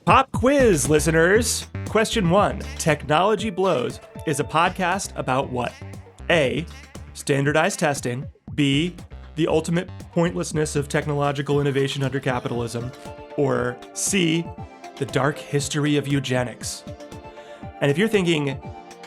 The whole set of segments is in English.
Pop quiz, listeners. Question 1. Technology Blows is a podcast about what? A. Standardized testing. B. The ultimate pointlessness of technological innovation under capitalism. Or C. The dark history of eugenics. And if you're thinking,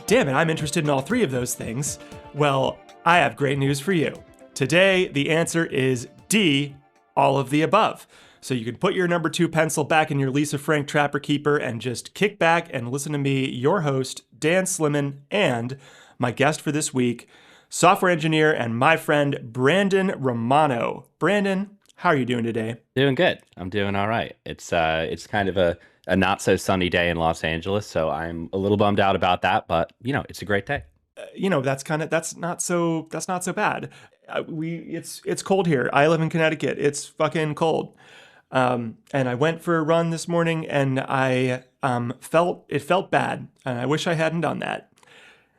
damn it, I'm interested in all three of those things, well, I have great news for you. Today, the answer is D. All of the above. So you can put your number 2 pencil back in your Lisa Frank Trapper Keeper and just kick back and listen to me, your host, Dan Slimman, and my guest for this week, software engineer and my friend, Brandon Romano. Brandon, how are you doing today? Doing good. I'm doing all right. It's kind of a not so sunny day in Los Angeles, so I'm a little bummed out about that, but it's a great day. That's not so bad. It's cold here. I live in Connecticut. It's fucking cold. And I went for a run this morning, and I felt bad, and I wish I hadn't done that.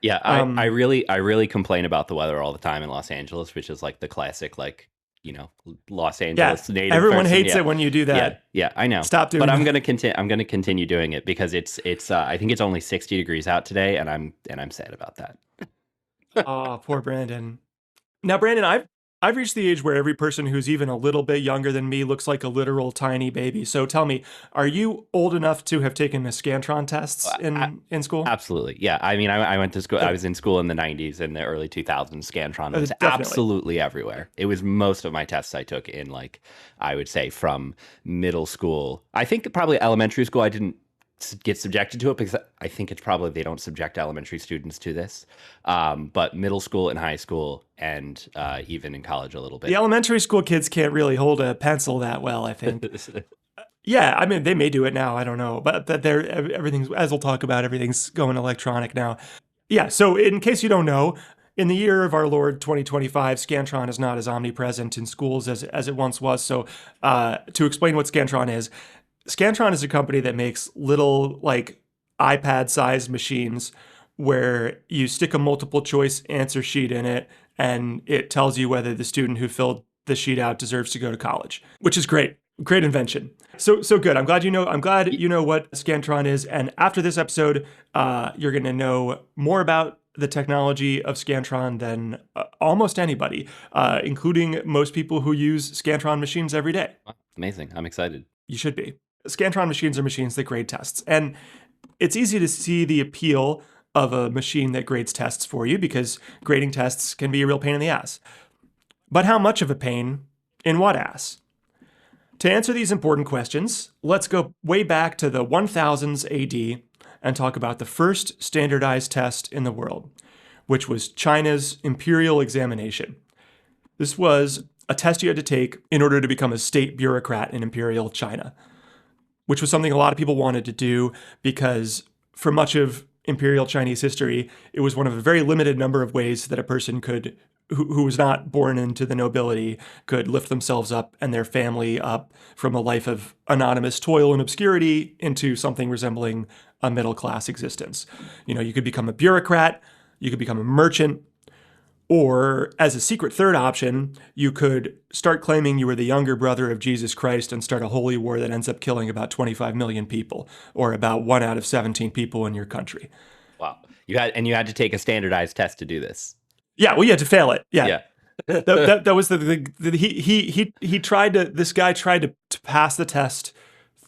Yeah, I really complain about the weather all the time in Los Angeles, which is like the classic Los Angeles native everyone person. hates it when you do that. Yeah, I know. Stop doing but that. I'm gonna continue doing it because it's I think it's only 60 degrees out today, and I'm sad about that. Oh, poor Brandon. Now, Brandon, I've reached the age where every person who's even a little bit younger than me looks like a literal tiny baby. So tell me, are you old enough to have taken the Scantron tests in school? Absolutely. Yeah. I mean, I went to school. I was in school in the 90s and the early 2000s. Scantron was Definitely. absolutely everywhere. It was most of my tests I took in, I would say from middle school. I think probably elementary school I didn't get subjected to it because I think it's probably they don't subject elementary students to this. But middle school and high school and even in college a little bit. The elementary school kids can't really hold a pencil that well, I think. Yeah, I mean, they may do it now. I don't know. But everything's, as we'll talk about, everything's going electronic now. Yeah, so in case you don't know, in the year of our Lord 2025, Scantron is not as omnipresent in schools as it once was. So to explain what Scantron is a company that makes little, iPad-sized machines where you stick a multiple choice answer sheet in it, and it tells you whether the student who filled the sheet out deserves to go to college, which is great. Great invention. So good. I'm glad you know what Scantron is. And after this episode, you're going to know more about the technology of Scantron than almost anybody, including most people who use Scantron machines every day. Amazing. I'm excited. You should be. Scantron machines are machines that grade tests. And it's easy to see the appeal of a machine that grades tests for you because grading tests can be a real pain in the ass. But how much of a pain in what ass? To answer these important questions, let's go way back to the 1000s AD and talk about the first standardized test in the world, which was China's imperial examination. This was a test you had to take in order to become a state bureaucrat in imperial China, which was something a lot of people wanted to do because for much of imperial Chinese history, it was one of a very limited number of ways that a person could, who was not born into the nobility, could lift themselves up and their family up from a life of anonymous toil and obscurity into something resembling a middle-class existence. You could become a bureaucrat, you could become a merchant, or as a secret third option, you could start claiming you were the younger brother of Jesus Christ and start a holy war that ends up killing about 25 million people, or about 1 out of 17 people in your country. Wow. You had to take a standardized test to do this. Yeah, well, you had to fail it. Yeah. Yeah. that was this guy tried to pass the test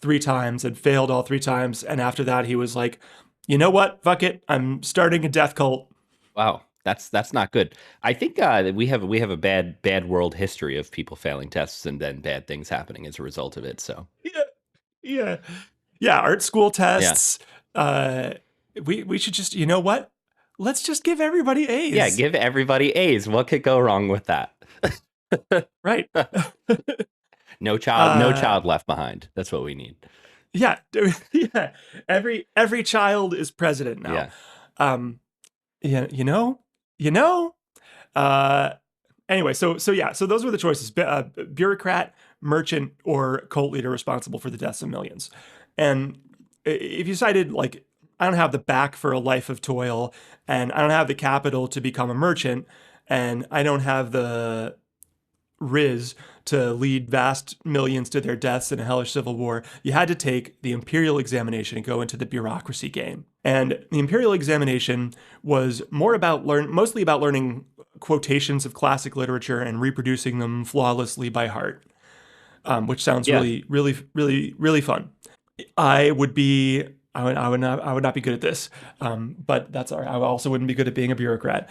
3 times and failed all 3 times. And after that, he was like, you know what? Fuck it. I'm starting a death cult. Wow. That's not good. I think we have a bad world history of people failing tests and then bad things happening as a result of it. So yeah. Art school tests. Yeah. We should just, you know what? Let's just give everybody A's. Yeah, give everybody A's. What could go wrong with that? Right. No child left behind. That's what we need. Yeah. Yeah. Every child is president now. Yeah. Anyway, so those were the choices: bureaucrat, merchant, or cult leader responsible for the deaths of millions. And if you decided, I don't have the back for a life of toil, and I don't have the capital to become a merchant, and I don't have the riz to lead vast millions to their deaths in a hellish civil war, you had to take the imperial examination and go into the bureaucracy game. And the imperial examination was mostly about learning quotations of classic literature and reproducing them flawlessly by heart, which sounds Yeah. really, really, really, really fun. I would be. I would not be good at this, but that's all right. I also wouldn't be good at being a bureaucrat.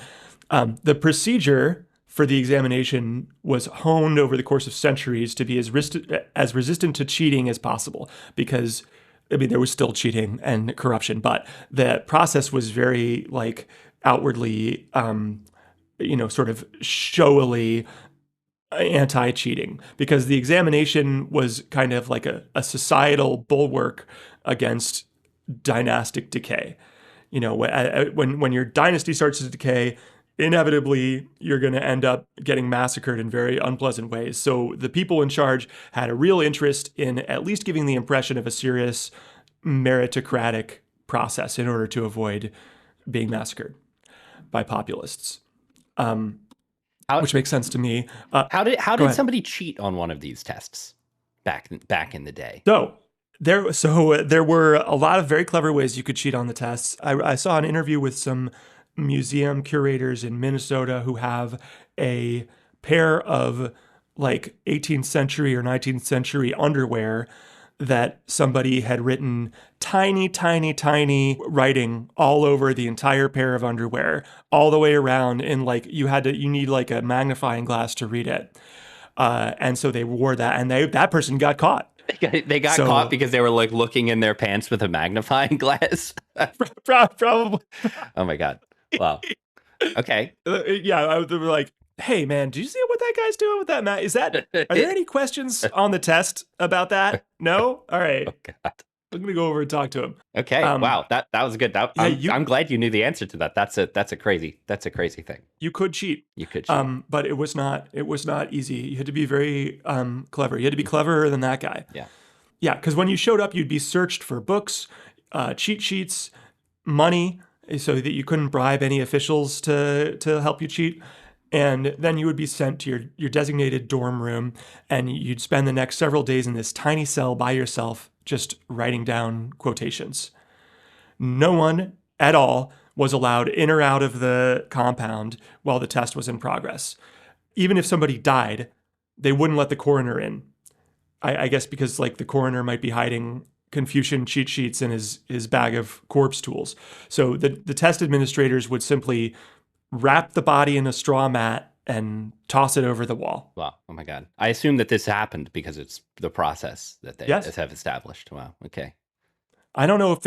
The procedure for the examination was honed over the course of centuries to be as resistant to cheating as possible, because I mean there was still cheating and corruption, but the process was very like outwardly, sort of showily anti-cheating, because the examination was kind of like a societal bulwark against dynastic decay. When your dynasty starts to decay, inevitably you're going to end up getting massacred in very unpleasant ways. So the people in charge had a real interest in at least giving the impression of a serious meritocratic process in order to avoid being massacred by populists, How which makes sense to me. how Go did ahead. somebody cheat on one of these tests back in the day? So there were a lot of very clever ways you could cheat on the tests. I saw an interview with some museum curators in Minnesota who have a pair of like 18th century or 19th century underwear that somebody had written tiny, tiny, tiny writing all over the entire pair of underwear, all the way around. And like you need like a magnifying glass to read it. And so they wore that, and that person got caught. They got caught So because they were like looking in their pants with a magnifying glass. probably, Oh my god! Wow. Okay. yeah. They were like, "Hey, man, do you see what that guy's doing with that mat? Are there any questions on the test about that? No? All right. Oh god. I'm gonna go over and talk to him." Okay. Um, Wow. That was good. yeah, I'm glad you knew the answer to that. That's a crazy thing. you could cheat, You could cheat. but it was not easy. You had to be very clever. You had to be cleverer than that guy. Yeah. Yeah, because when you showed up, you'd be searched for books, cheat sheets, money, so that you couldn't bribe any officials to help you cheat. And then you would be sent to your designated dorm room, and you'd spend the next several days in this tiny cell by yourself, just writing down quotations. No one at all was allowed in or out of the compound while the test was in progress. Even if somebody died, they wouldn't let the coroner in. I guess because like the coroner might be hiding Confucian cheat sheets in his bag of corpse tools. So the test administrators would simply wrap the body in a straw mat and toss it over the wall. Wow. Oh my god. I assume that this happened because it's the process that they Yes. have established. Wow. Okay. I don't know if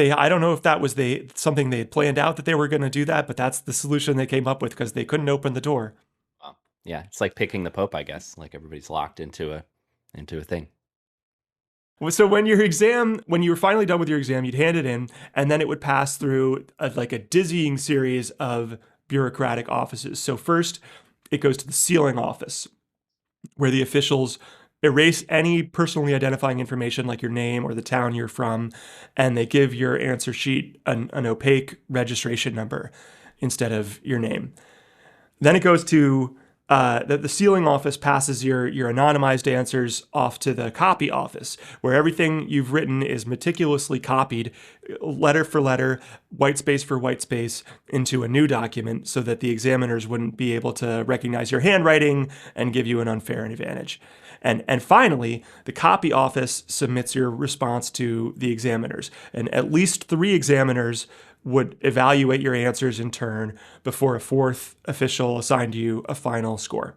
that was something they had planned out that they were going to do that, but that's the solution they came up with because they couldn't open the door. Wow. Yeah. It's like picking the Pope, I guess. Like everybody's locked into a thing. So when you were finally done with your exam, you'd hand it in, and then it would pass through like a dizzying series of bureaucratic offices. So first, it goes to the sealing office, where the officials erase any personally identifying information like your name or the town you're from, and they give your answer sheet an opaque registration number instead of your name. Then it goes to the sealing office passes your anonymized answers off to the copy office, where everything you've written is meticulously copied, letter for letter, white space for white space, into a new document so that the examiners wouldn't be able to recognize your handwriting and give you an unfair advantage. And finally, the copy office submits your response to the examiners. And at least 3 examiners would evaluate your answers in turn before a 4th official assigned you a final score.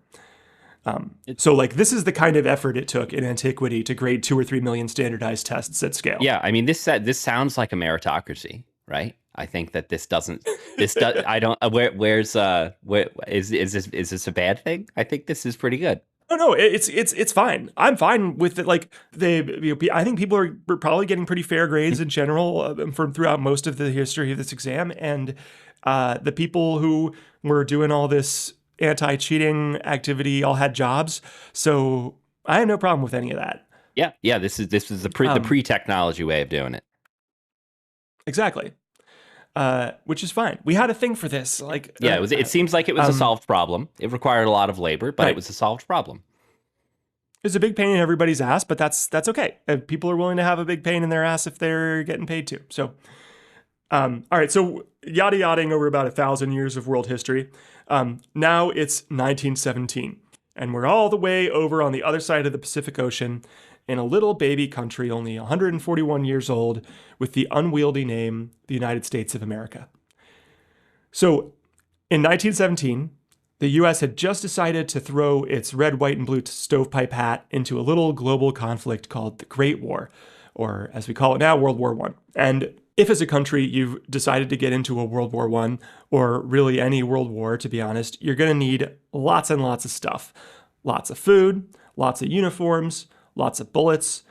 So like this is the kind of effort it took in antiquity to grade 2 or 3 million standardized tests at scale. Yeah. I mean, this sounds like a meritocracy, right? I think that this doesn't. This does. I don't. Where is this a bad thing? I think this is pretty good. No, it's fine. I'm fine with it. Like I think people are probably getting pretty fair grades in general from throughout most of the history of this exam, and the people who were doing all this anti-cheating activity all had jobs, so I have no problem with any of that. Yeah, yeah. This is the pre-technology way of doing it. Exactly. Which is fine. We had a thing for this. Like Yeah, it seems like it was a solved problem. It required a lot of labor, but right. it was a solved problem. It's a big pain in everybody's ass, but that's okay. People are willing to have a big pain in their ass if they're getting paid to. So, all right. So yada yadaing over about 1,000 years of world history. Now it's 1917, and we're all the way over on the other side of the Pacific Ocean in a little baby country, only 141 years old, with the unwieldy name the United States of America. So in 1917, the US had just decided to throw its red, white, and blue stovepipe hat into a little global conflict called the Great War, or as we call it now, World War I. And if as a country you've decided to get into a World War I, or really any world war, to be honest, you're going to need lots and lots of stuff. Lots of food, lots of uniforms, lots of bullets,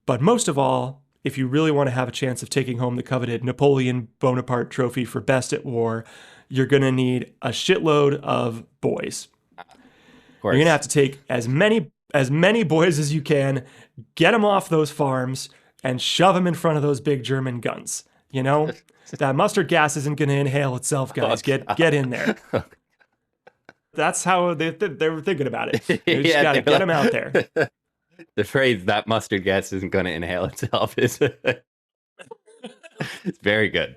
but most of all, if you really want to have a chance of taking home the coveted Napoleon Bonaparte trophy for best at war, you're going to need a shitload of boys. Of You're going to have course. to take as many boys as you can, get them off those farms, and shove them in front of those big German guns. You know, that mustard gas isn't going to inhale itself, Oh, guys. Get in there. That's how they were thinking about it. You just yeah, got to they're get them out there. like, the phrase "that mustard gas isn't going to inhale itself" is it's very good.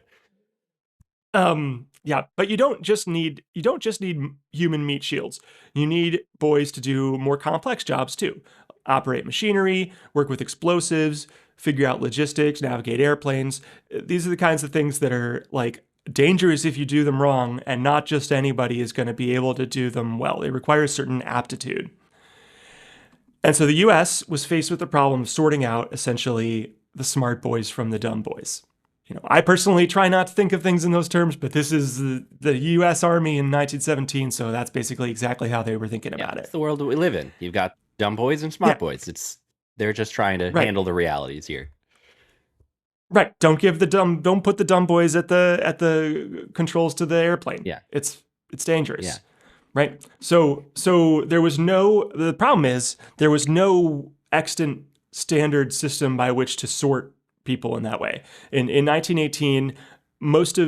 Yeah, but you don't just need human meat shields. You need boys to do more complex jobs too. Operate machinery, work with explosives, figure out logistics, navigate airplanes. These are the kinds of things that are like dangerous if you do them wrong, and not just anybody is going to be able to do them well. They require certain aptitude. And so the US was faced with the problem of sorting out essentially the smart boys from the dumb boys. I personally try not to think of things in those terms, but this is the US Army in 1917, so that's basically exactly how they were thinking Yeah, about it's it. the world that we live in. You've got dumb boys and smart Yeah, boys. It's they're just trying to right. handle the realities here. Right. Don't put the dumb boys at the controls to the airplane. Yeah, It's yeah. dangerous. Right? So the problem is there was no extant standard system by which to sort people in that way. In 1918, most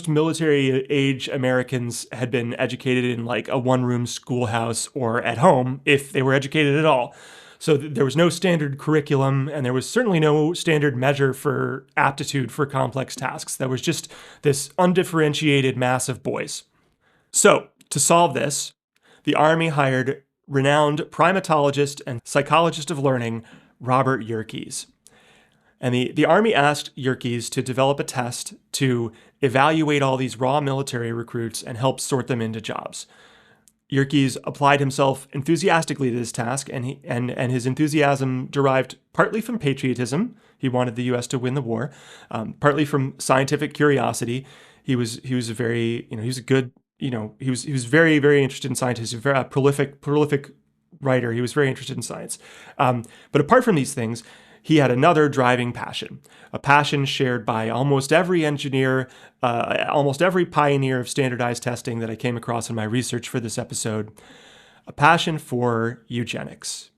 military age Americans had been educated in like a one-room schoolhouse or at home if they were educated at all. So there was no standard curriculum, and there was certainly no standard measure for aptitude for complex tasks. There was just this undifferentiated mass of boys. So, to solve this, the Army hired renowned primatologist and psychologist of learning Robert Yerkes. And the Army asked Yerkes to develop a test to evaluate all these raw military recruits and help sort them into jobs. Yerkes applied himself enthusiastically to this task, and his enthusiasm derived partly from patriotism. He wanted the U.S. to win the war, partly from scientific curiosity. He was a very he was a good he was very very interested in science. He's a very prolific writer. He was very interested in science. But apart from these things, he had another driving passion, a passion shared by almost every engineer, almost every pioneer of standardized testing that I came across in my research for this episode, a passion for eugenics.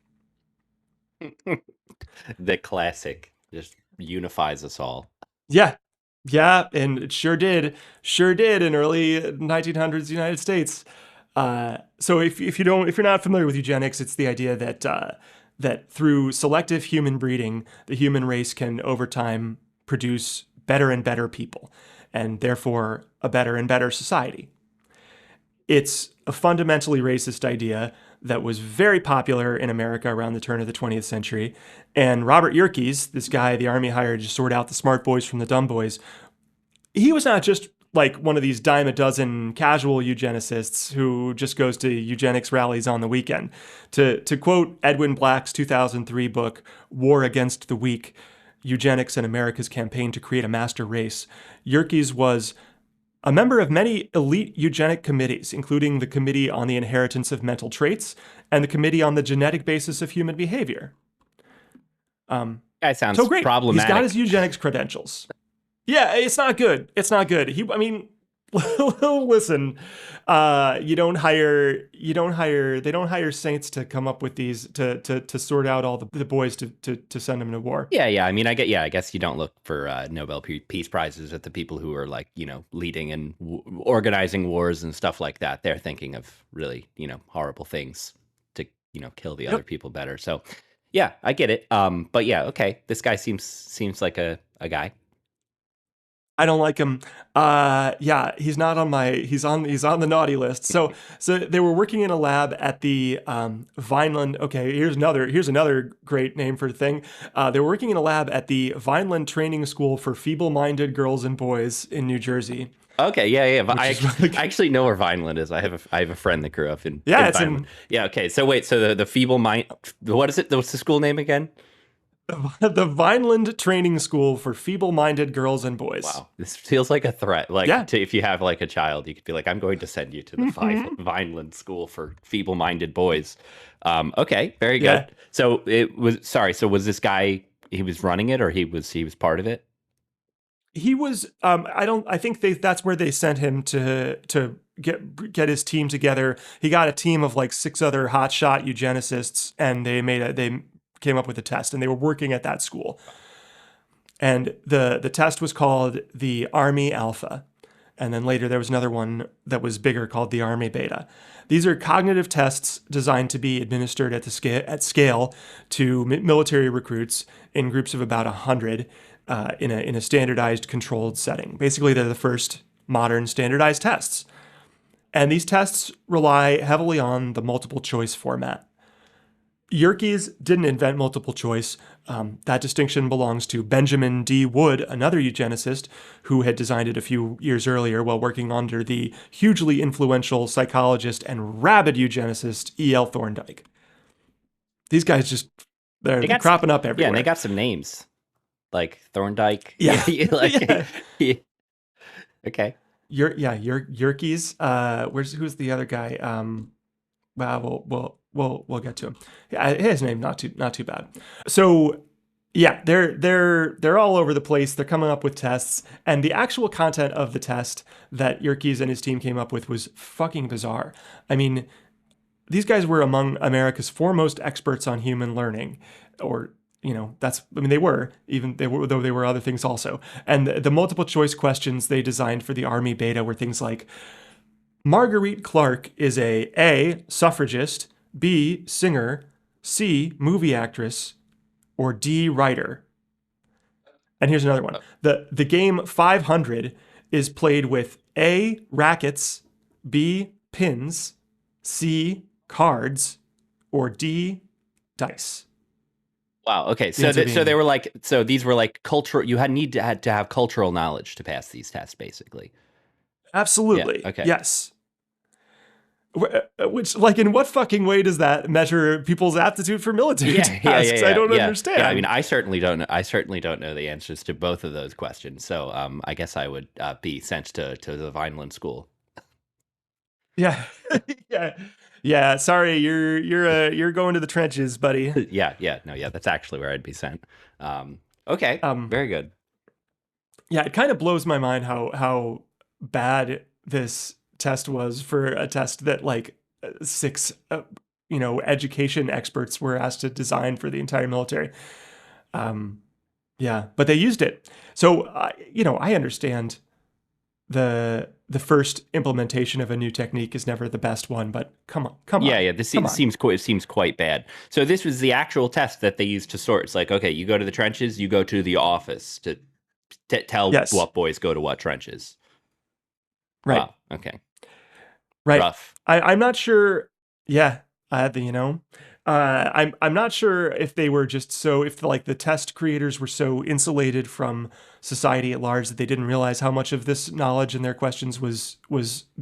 The classic just unifies us all. Yeah, yeah, and it sure did in early 1900s United States. So if you're not familiar with eugenics, it's the idea that through selective human breeding, the human race can over time produce better and better people, and therefore a better and better society. It's a fundamentally racist idea that was very popular in America around the turn of the 20th century. And Robert Yerkes, this guy the Army hired to sort out the smart boys from the dumb boys, he was not just like one of these dime a dozen casual eugenicists who just goes to eugenics rallies on the weekend. To quote Edwin Black's 2003 book, War Against the Weak, Eugenics and America's Campaign to Create a Master Race, Yerkes was a member of many elite eugenic committees, including the Committee on the Inheritance of Mental Traits and the Committee on the Genetic Basis of Human Behavior. Guy So sounds great. He's got his problematic. eugenics credentials. Yeah, it's not good. It's not good. I mean, listen, they don't hire saints to come up with these to sort out all the boys to send them to war. Yeah, yeah. I mean, I guess you don't look for Nobel Peace Prizes at the people who are like, leading and organizing wars and stuff like that. They're thinking of really, horrible things to kill the other Yep. people better. So yeah, I get it. But yeah, okay. This guy seems like a guy. I don't like him. Yeah, he's not on my. He's on the naughty list. So they were working in a lab at the Vineland. Okay, here's another great name for the thing. They were working in a lab at the Vineland Training School for Feeble-Minded Girls and Boys in New Jersey, Okay, yeah, yeah. which is I like, actually know where Vineland is. I have a friend that grew up yeah, in it's Vineland. in Yeah, okay. So wait, so the feeble mind, what is it? What's the school name again? the Vineland Training School for Feeble-Minded Girls and Boys. Wow, this feels like a threat. Like Yeah. to if you have like a child, you could be like, I'm going to send you to the Vineland School for Feeble-Minded Boys. Okay, very Yeah. good. So it was sorry. So was this guy? He was running it, or he was part of it? He was I think that's where they sent him to get his team together. He got a team of like six other hotshot eugenicists, and they came up with a test, and they were working at that school. And the test was called the Army Alpha. And then later there was another one that was bigger called the Army Beta. These are cognitive tests designed to be administered at scale to military recruits in groups of about 100 in a standardized controlled setting. Basically, they're the first modern standardized tests. And these tests rely heavily on the multiple choice format. Yerkes didn't invent multiple choice. That distinction belongs to Benjamin D. Wood, another eugenicist who had designed it a few years earlier while working under the hugely influential psychologist and rabid eugenicist E.L. Thorndike. These guys they're They got cropping up yeah, and they everywhere. got some names like Thorndike. Yeah. Like Yeah. yeah. Okay. Yerkes. Who's the other guy? Well, we'll get to him. Yeah, his name not too bad. So yeah, they're all over the place. They're coming up with tests, and the actual content of the test that Yerkes and his team came up with was fucking bizarre. I mean, these guys were among America's foremost experts on human learning, or they were, even they were, though they were other things also. And the multiple choice questions they designed for the Army Beta were things like Marguerite Clark is a suffragist, B singer, C movie actress, or D writer. And here's another one. The game 500 is played with A rackets, B pins, C cards, or D dice. Wow. Okay. The So answer so they being were like these were like cultural. You had to have cultural knowledge to pass these tests, basically. Yeah. absolutely Okay. yes. Which, like, in what fucking way does that measure people's aptitude for military Yeah. Yeah. Yeah. tasks? I Yeah. don't Yeah. Yeah. I understand. mean, I certainly don't know. I certainly don't know the answers to both of those questions. So, I guess I would be sent to the Vineland School. Yeah, yeah, yeah. Sorry, you're going to the trenches, buddy. Yeah. Yeah. No. Yeah. That's actually where I'd be sent. Okay. Um, Very good. yeah, it kind of blows my mind how bad this test was for a test that like six education experts were asked to design for the entire military. Um, yeah, but they used it. So I understand the first implementation of a new technique is never the best one, but come Yeah, on, yeah. This come on. seems quite bad. So this was the actual test that they used to sort. It's like, okay, you go to the trenches, you go to the office to tell Yes, what boys go to what trenches. right, Wow. Okay. right. Rough. I'm not sure. Yeah, I'm not sure if they were just if like the test creators were so insulated from society at large that they didn't realize how much of this knowledge in their questions was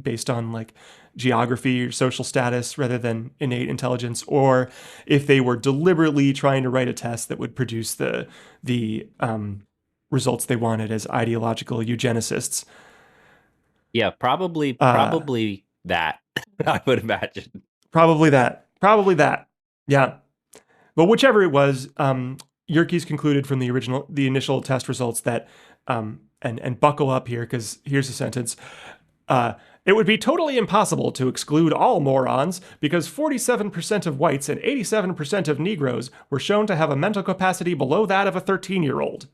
based on like geography or social status rather than innate intelligence, or if they were deliberately trying to write a test that would produce the results they wanted as ideological eugenicists. Yeah, Uh, probably that. I would imagine. Probably that. Probably that. Yeah. But whichever it was, Yerkes concluded from the initial test results that, and buckle up here because here's a sentence. It would be totally impossible to exclude all morons because 47% of whites and 87% of Negroes were shown to have a mental capacity below that of a 13-year-old.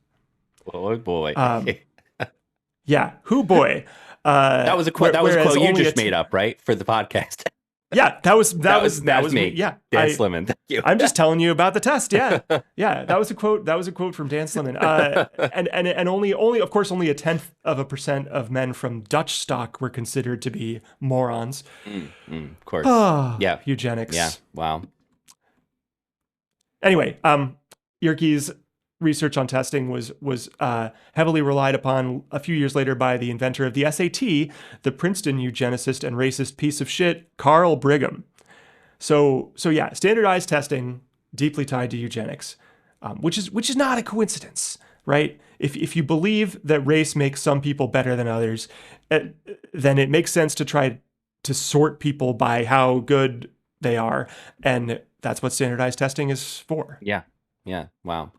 Oh boy. Um, yeah, who boy. That was a quote Whereas you only just made up, right? For the podcast. Yeah, that was me. me, Yeah, Dan Sliman. Thank you. I'm just telling you about the test. Yeah, yeah, that was a quote. That was a quote from Dan Sliman. And only of course only 0.1% of men from Dutch stock were considered to be morons. Of course. Ah, Yeah. Yeah. eugenics. Wow. Anyway, Yerke's research on testing was heavily relied upon a few years later by the inventor of the SAT, the Princeton eugenicist and racist piece of shit, Carl Brigham. So yeah, standardized testing deeply tied to eugenics, which is not a coincidence, right? If you believe that race makes some people better than others, then it makes sense to try to sort people by how good they are, and that's what standardized testing is for. Yeah. Yeah. Wow.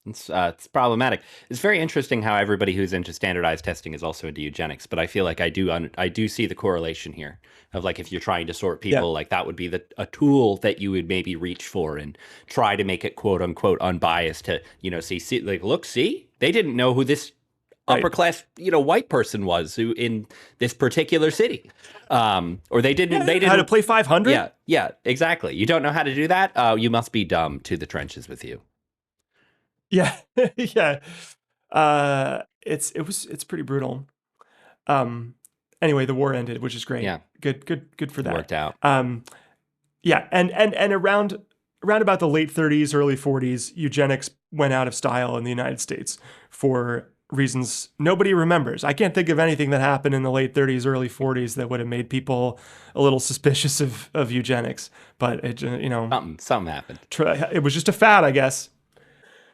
It's problematic. It's very interesting how everybody who's into standardized testing is also into eugenics, but I feel like I do see the correlation here of like if you're trying to sort Yeah, people, like that would be a tool that you would maybe reach for and try to make it quote unquote unbiased to, see like look, see, they didn't know who this upper right. class, white person was who in this particular city. Or they Yeah, didn't they know how to play 500. yeah, yeah, exactly. You don't know how to do that? Oh, you must be dumb to the trenches with you. Yeah, yeah. It's pretty brutal. Um, anyway, the war ended, which is great. Yeah, Good for it that. worked out. Yeah, and around about the late 30s, early 40s, eugenics went out of style in the United States for reasons nobody remembers. I can't think of anything that happened in the late 30s, early 40s that would have made people a little suspicious of eugenics. But Something happened. it was just a fad, I guess.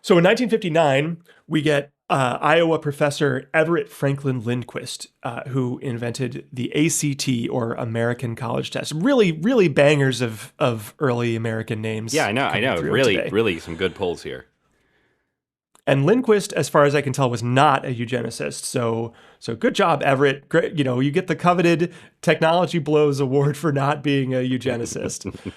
So in 1959, we get Iowa professor Everett Franklin Lindquist, who invented the ACT, or American College Test. Really, really bangers of early American names. Yeah, I know. coming through Really, today. really some good pulls here. And Lindquist, as far as I can tell, was not a eugenicist. So good job, Everett. Great, you get the coveted Technology Blows Award for not being a eugenicist.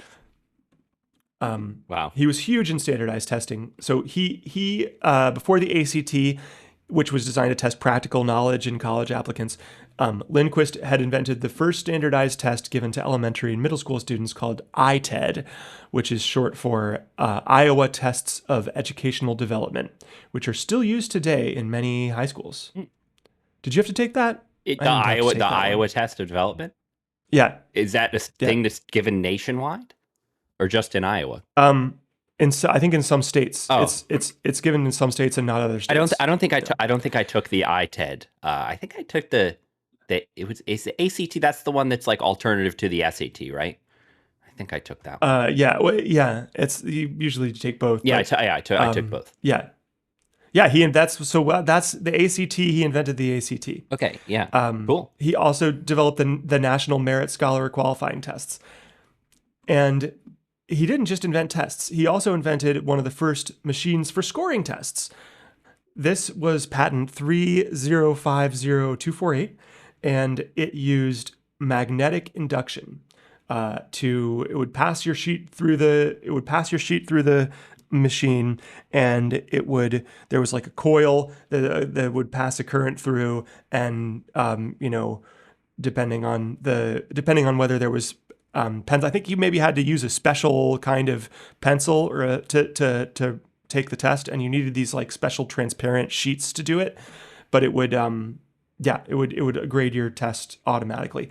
Wow. He was huge in standardized testing. So he before the ACT, which was designed to test practical knowledge in college applicants, Lindquist had invented the first standardized test given to elementary and middle school students called ITED, which is short for Iowa Tests of Educational Development, which are still used today in many high schools. Did you have to take that? I didn't have to take that one. Iowa test of development, Yeah, is that a yeah. thing that's given nationwide or just in Iowa? I think in some states, Oh. it's given in some states and not other states. I don't think I don't think I took the ITED. I think I took it's the ACT. That's the one that's like alternative to the SAT, right? I think I took that one. Yeah, yeah. It's you usually take both. Yeah, But, I took both. yeah, yeah. That's the ACT. He invented the ACT. Okay, yeah, cool. He also developed the National Merit Scholar Qualifying Tests, and he didn't just invent tests. He also invented one of the first machines for scoring tests. This was patent 3050248, and it used magnetic induction. It would pass your sheet through the machine, and there was like a coil that would pass a current through, and depending on whether there was pens. I think you maybe had to use a special kind of pencil or to take the test, and you needed these like special transparent sheets to do it. But it would it would grade your test automatically.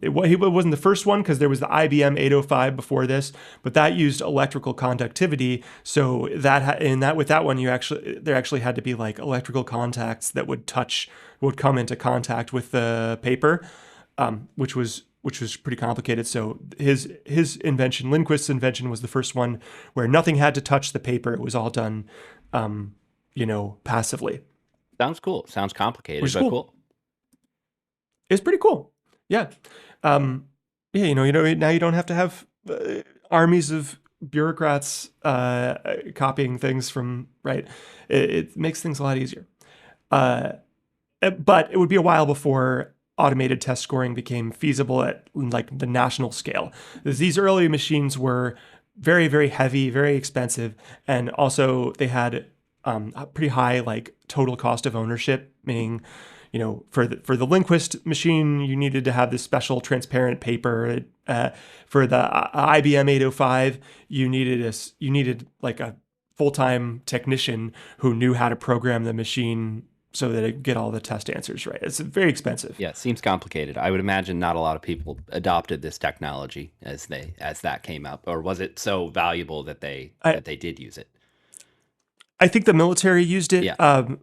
It wasn't the first one because there was the IBM 805 before this, but that used electrical conductivity. So with that one, there actually had to be like electrical contacts that would come into contact with the paper, which was pretty complicated. So his invention, Lindquist's invention, was the first one where nothing had to touch the paper. It was all done, passively. Sounds cool. Sounds complicated, Which is but cool. It's pretty cool. Yeah. Yeah. Now you don't have to have armies of bureaucrats copying things from right. It makes things a lot easier. But it would be a while before automated test scoring became feasible at like the national scale. These early machines were very, very heavy, very expensive, and also they had a pretty high like total cost of ownership, meaning For the Linquist machine, you needed to have this special transparent paper. For the IBM 805, you needed like a full-time technician who knew how to program the machine so that it get all the test answers right. It's very expensive. Yeah, it seems complicated. I would imagine not a lot of people adopted this technology as that came up, or was it so valuable that I, they did use it? I think the military used it, Yeah.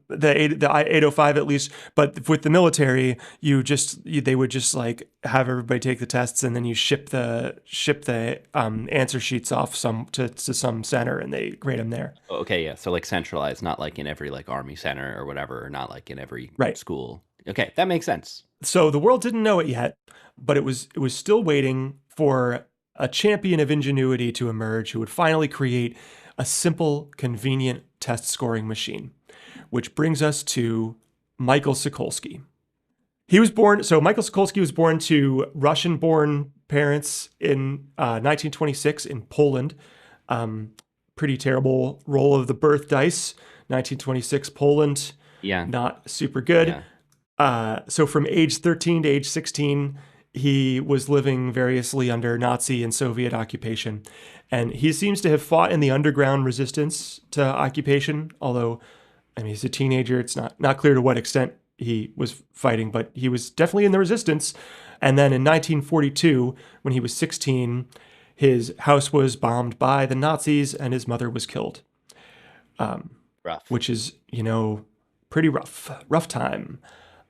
the 805 at least. But with the military, they would just like have everybody take the tests, and then you ship the answer sheets off to some center, and they grade them there. Okay, yeah. So like centralized, not like in every like army center or whatever, or not like in every Right. school. Okay, that makes sense. So the world didn't know it yet, but it was still waiting for a champion of ingenuity to emerge who would finally create a simple, convenient test scoring machine. Which brings us to Michael Sokolsky. Michael Sokolsky was born to Russian-born parents in 1926 in Poland. Pretty terrible roll of the birth dice. 1926 Poland, Yeah. not super good. Yeah. So from age 13 to age 16, he was living variously under Nazi and Soviet occupation. And he seems to have fought in the underground resistance to occupation, although, I mean, he's a teenager. It's not clear to what extent he was fighting, but he was definitely in the resistance. And then in 1942, when he was 16, his house was bombed by the Nazis and his mother was killed, Rough. which is, pretty rough time.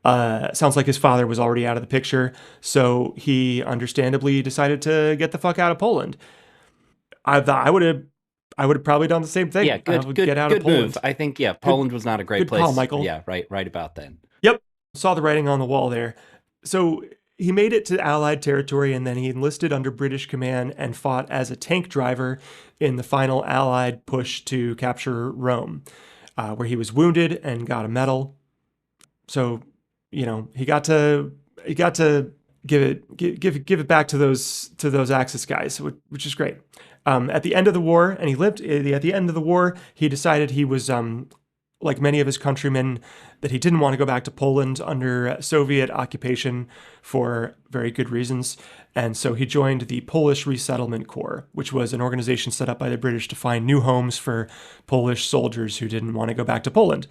Sounds like his father was already out of the picture, so he understandably decided to get the fuck out of Poland. I would have probably done the same thing. Yeah, I good, would good, get out good of Poland. move. I think Poland was not a great Good place. call, Michael. Yeah, right about then. Yep, saw the writing on the wall there. So he made it to Allied territory, and then he enlisted under British command and fought as a tank driver in the final Allied push to capture Rome, where he was wounded and got a medal. So, he got to give it back to those Axis guys, which is great. At the end of the war, and he lived at the end of the war, he decided he was like many of his countrymen, that he didn't want to go back to Poland under Soviet occupation for very good reasons. And so he joined the Polish Resettlement Corps, which was an organization set up by the British to find new homes for Polish soldiers who didn't want to go back to Poland.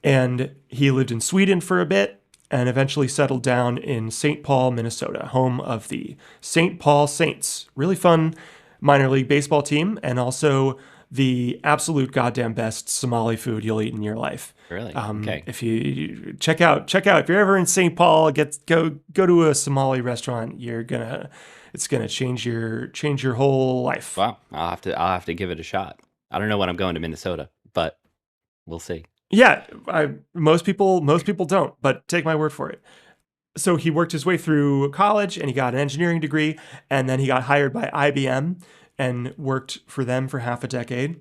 And he lived in Sweden for a bit and eventually settled down in St. Paul, Minnesota, home of the St. Paul Saints. Really fun minor league baseball team, and also the absolute goddamn best Somali food you'll eat in your life. Really? Okay. If you check out if you're ever in St. Paul, go to a Somali restaurant. It's gonna change your whole life. Wow. I'll have to give it a shot. I don't know when I'm going to Minnesota, but we'll see. Yeah, most people don't, but take my word for it. So he worked his way through college and he got an engineering degree, and then he got hired by IBM and worked for them for half a decade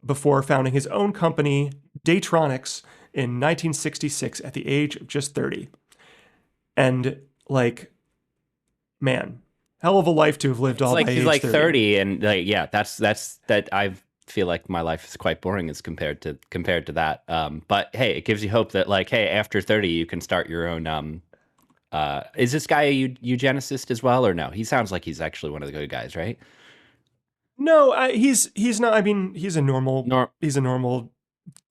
before founding his own company, Daytronics, in 1966 at the age of just 30. And like, man, hell of a life to have lived all by age 30. He's like 30, and like, yeah, that's that. I feel like my life is quite boring as compared to that. But hey, it gives you hope that like, hey, after 30, you can start your own. Is this guy a eugenicist as well, or no? He sounds like he's actually one of the good guys, right? No, he's not. I mean, he's a normal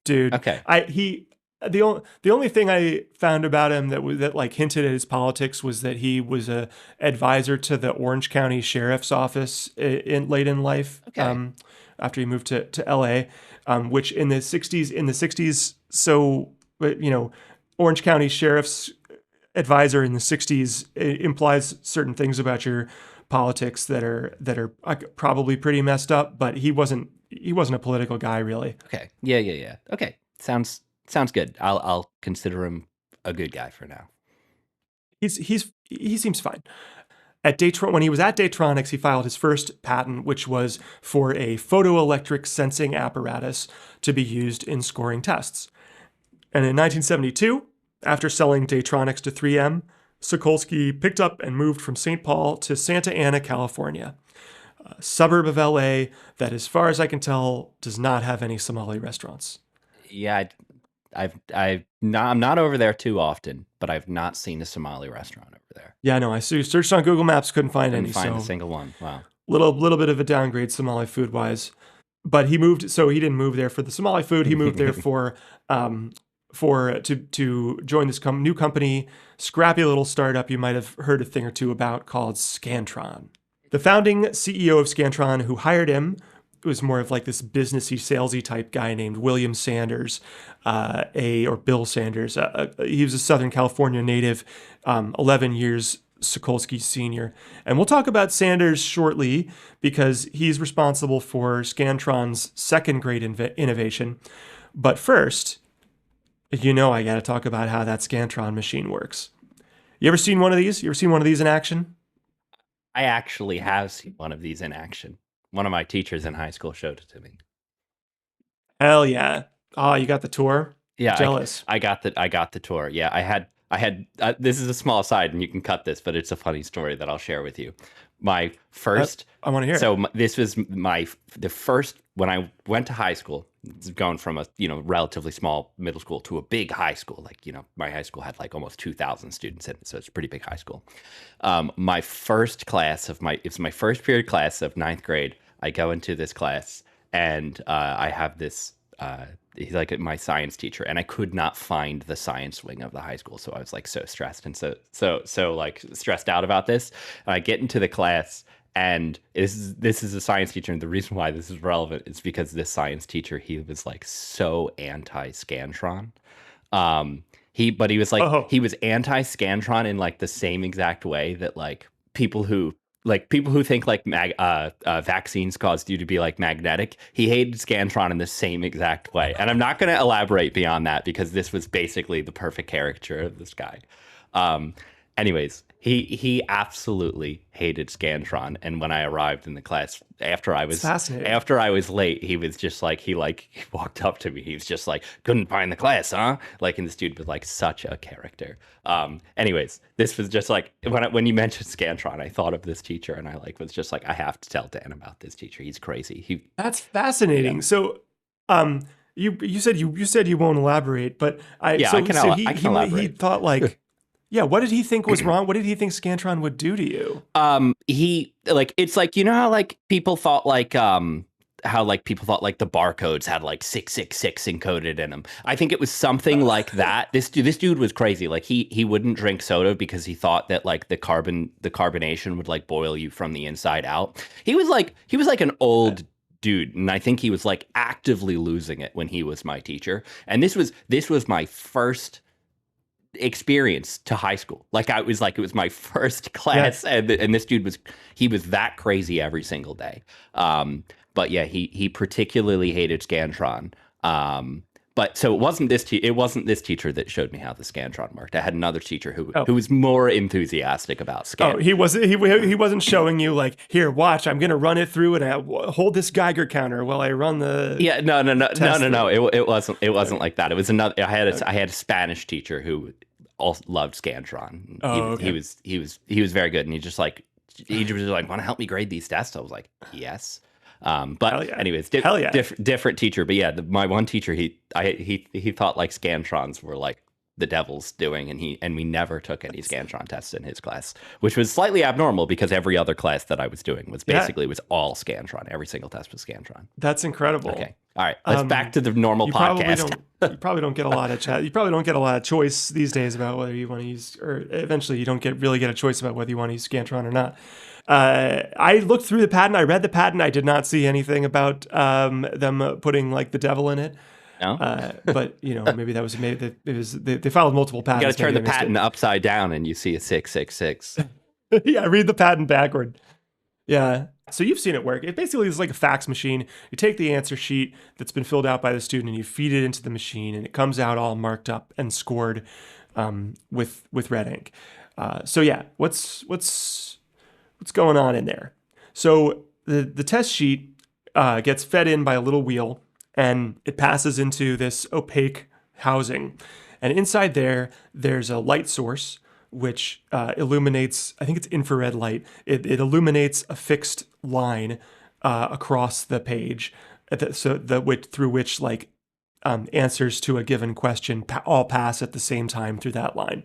dude. Okay. The only thing I found about him that like hinted at his politics was that he was a advisor to the Orange County Sheriff's Office late in life. Okay. After he moved to LA, which in the 60s. So Orange County Sheriff's advisor in the 60s implies certain things about your politics that are probably pretty messed up, but he wasn't a political guy really. Okay. Yeah. Okay. Sounds good. I'll consider him a good guy for now. He seems fine. When he was at Daytronics, he filed his first patent, which was for a photoelectric sensing apparatus to be used in scoring tests. And in 1972, after selling Daytronics to 3M, Sokolsky picked up and moved from St. Paul to Santa Ana, California, a suburb of LA that, as far as I can tell, does not have any Somali restaurants. Yeah, I'm not over there too often, but I've not seen a Somali restaurant over there. Yeah, no, I searched on Google Maps, couldn't find Couldn't any. find a So single one. Wow. little bit of a downgrade Somali food wise. But he moved, so he didn't move there for the Somali food. He moved there um, to join this new company, scrappy little startup you might have heard a thing or two about called Scantron. The founding CEO of Scantron, who hired him, was more of like this businessy, salesy type guy named William Sanders, or Bill Sanders. He was a Southern California native, 11 years Sokolsky Sr. And we'll talk about Sanders shortly because he's responsible for Scantron's second great innovation. But first, I got to talk about how that Scantron machine works. You ever seen one of these? You ever seen one of these in action? I actually have seen one of these in action. One of my teachers in high school showed it to me. Hell yeah. Oh, you got the tour? Yeah, Jealous. I got the tour. Yeah, I had this is a small aside and you can cut this, but it's a funny story that I'll share with you. My first I want to hear it. so this was the first when I went to high school, going from a relatively small middle school to a big high school. Like my high school had like almost 2,000 students in it, so it's a pretty big high school. My first class of it's my first period class of ninth grade. I go into this class and I have this. He's like my science teacher, and I could not find the science wing of the high school, so I was like so stressed and so like stressed out about this. And I get into the class, and this is a science teacher, and the reason why this is relevant is because this science teacher, he was like so anti Scantron. He was like Oh, he was anti Scantron in like the same exact way that people who think like vaccines caused you to be like magnetic. He hated Scantron in the same exact way, and I'm not going to elaborate beyond that because this was basically the perfect caricature of this guy. Um, Anyways, he absolutely hated Scantron, and when I arrived in the class it's fascinating. after I was late, he was just like he walked up to me. He was just like, "Couldn't find the class, huh?" Like, and this dude was like such a character. Anyways, this was just like when you mentioned Scantron, I thought of this teacher, and I like was just like, I have to tell Dan about this teacher. He's crazy. That's Yeah, fascinating. So, you said you won't elaborate, but yeah, I can he elaborate. thought like, yeah. What did he think was wrong? What did he think Scantron would do to you? He like it's like how like people thought like how like people thought like the barcodes had like 666 encoded in them. I think it was something like that. This dude was crazy. Like he wouldn't drink soda because he thought that like the carbonation would like boil you from the inside out. He was like an old dude, and I think he was like actively losing it when he was my teacher. And this was my first experience to high school. Like I was like it was my first Yeah, class, and this dude was that crazy every single day. But yeah, he particularly hated Scantron. But so it wasn't this teacher that showed me how the Scantron worked. I had another teacher Oh, who was more enthusiastic about oh, Scan. he wasn't showing you like, here, watch, I'm gonna run it through and hold this Geiger counter while I run the Yeah, no, test no, no. through. It wasn't like that. It was another. I Okay. had a Spanish teacher who also loved Scantron. He Oh, was he okay. was he was he was very good, and he was like, want to help me grade these tests? I was like, yes. But Hell yeah. anyways, Hell yeah. different teacher. But yeah, my one teacher, he thought like Scantrons were like the devil's doing, and we never took any That's, Scantron tests in his class, which was slightly abnormal because every other class that I was doing yeah, was all Scantron. Every single test was Scantron. that's incredible. Okay. All right. Let's back to the normal You probably podcast. don't you probably don't get a lot of chat. You probably don't get a lot of choice these days about whether you want to use, or eventually you don't really get a choice about whether you want to use Scantron or not. I looked through the patent. I read the patent. I did not see anything about them putting like the devil in it. No? But maybe that was maybe it was they filed multiple You got to patents. turn Maybe the I missed patent it. upside down and you see a 666. Yeah, read the patent backward. Yeah. So you've seen it work. It basically is like a fax machine. You take the answer sheet that's been filled out by the student and you feed it into the machine, and it comes out all marked up and scored with red ink. So yeah, what's going on in there? So the test sheet gets fed in by a little wheel, and it passes into this opaque housing, and inside there's a light source which illuminates, I think it's infrared light. It illuminates a fixed line across the page, through which like answers to a given question all pass at the same time through that line.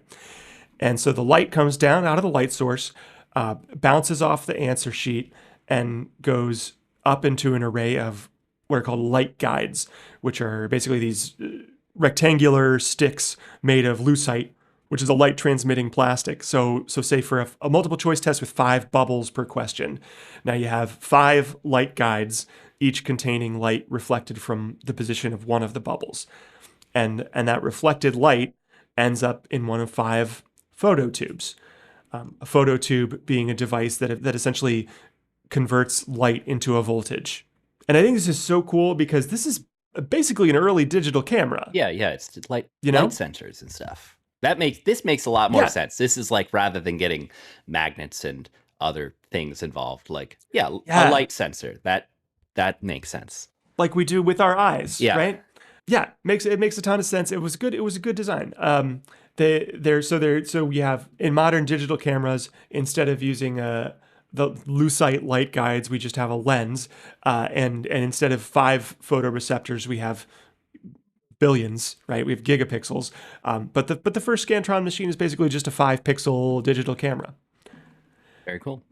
And so the light comes down out of the light source, bounces off the answer sheet, and goes up into an array of what are called light guides, which are basically these rectangular sticks made of lucite, which is a light transmitting plastic. So say for a multiple choice test with 5 bubbles per question, now you have 5 light guides, each containing light reflected from the position of one of the bubbles. And that reflected light ends up in one of 5 phototubes. A phototube being a device that essentially converts light into a voltage. And I think this is so cool because this is basically an early digital camera. Yeah, it's light sensors and stuff. This makes a lot more sense. This is like, rather than getting magnets and other things involved, like a light sensor. That makes sense. Like we do with our eyes, right? Yeah, it makes a ton of sense. It was good. It was a good design. So we have in modern digital cameras, instead of using the lucite light guides, we just have a lens, and instead of 5 photoreceptors, we have billions, right? We have gigapixels. But the first Scantron machine is basically just a 5-pixel digital camera. Very cool.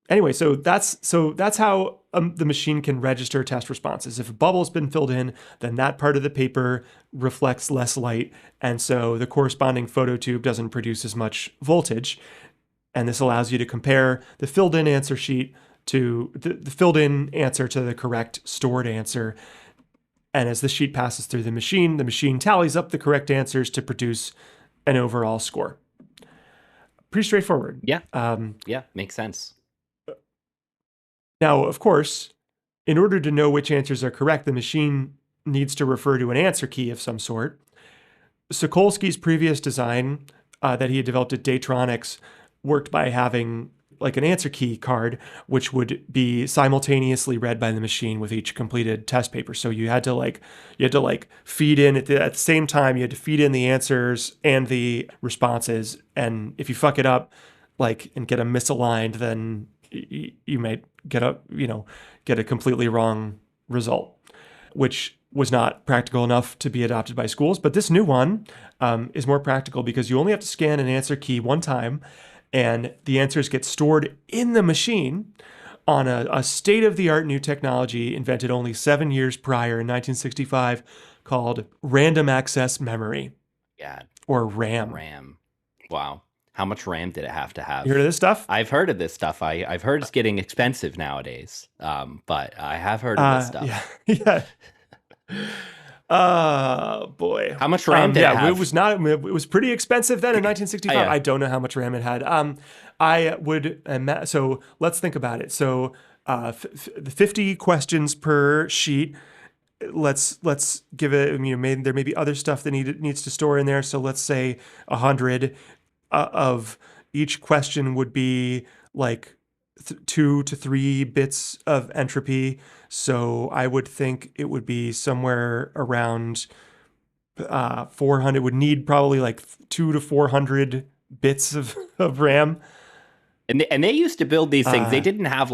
Anyway, so that's how the machine can register test responses. If a bubble's been filled in, then that part of the paper reflects less light, and so the corresponding phototube doesn't produce as much voltage. And this allows you to compare the filled-in answer sheet to the filled-in answer to the correct stored answer. And as the sheet passes through the machine tallies up the correct answers to produce an overall score. Pretty straightforward. Yeah, makes sense. Now, of course, in order to know which answers are correct, the machine needs to refer to an answer key of some sort. Sokolsky's previous design that he had developed at Daytronics worked by having like an answer key card, which would be simultaneously read by the machine with each completed test paper. So you had to feed in at the same time. You had to feed in the answers and the responses. And if you fuck it up, and get them misaligned, then you might get a completely wrong result, which was not practical enough to be adopted by schools. But this new one is more practical because you only have to scan an answer key one time, and the answers get stored in the machine on a state-of-the-art new technology invented only 7 years prior in 1965 called random access memory. Yeah. Or RAM. RAM. Wow. How much RAM did it have to have? You heard of this stuff? I've heard of this stuff. I've heard it's getting expensive nowadays. But I have heard of this stuff. Yeah. Boy. How much RAM did it have? It was pretty expensive then in 1965. Yeah. I don't know how much RAM it had. I would so let's think about it. So the 50 questions per sheet. Let's give it, there may be other stuff that needs to store in there. So let's say 100 of each question would be like 2 to 3 bits of entropy. So I would think it would be somewhere around 400. Would need probably like 200 to 400 bits of RAM. And they used to build these things. They didn't have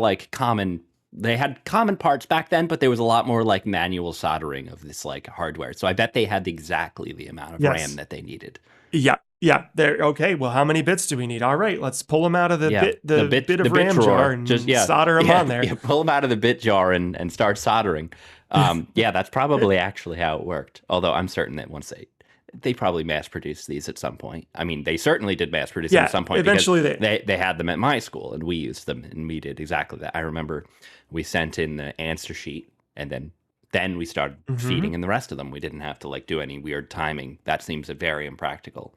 they had common parts back then, but there was a lot more like manual soldering of this like hardware. So I bet they had exactly the amount of RAM that they needed. Yeah. There. Okay. Well, how many bits do we need? All right, let's pull them out of the bit of RAM drawer, jar and solder them on there. Yeah, pull them out of the bit jar and start soldering. That's probably actually how it worked. Although I'm certain that once they probably mass produced these at some point. I mean, they certainly did mass produce them at some point. Eventually, they had them at my school, and we used them, and we did exactly that. I remember we sent in the answer sheet, and then we started feeding in the rest of them. We didn't have to do any weird timing. That seems very impractical.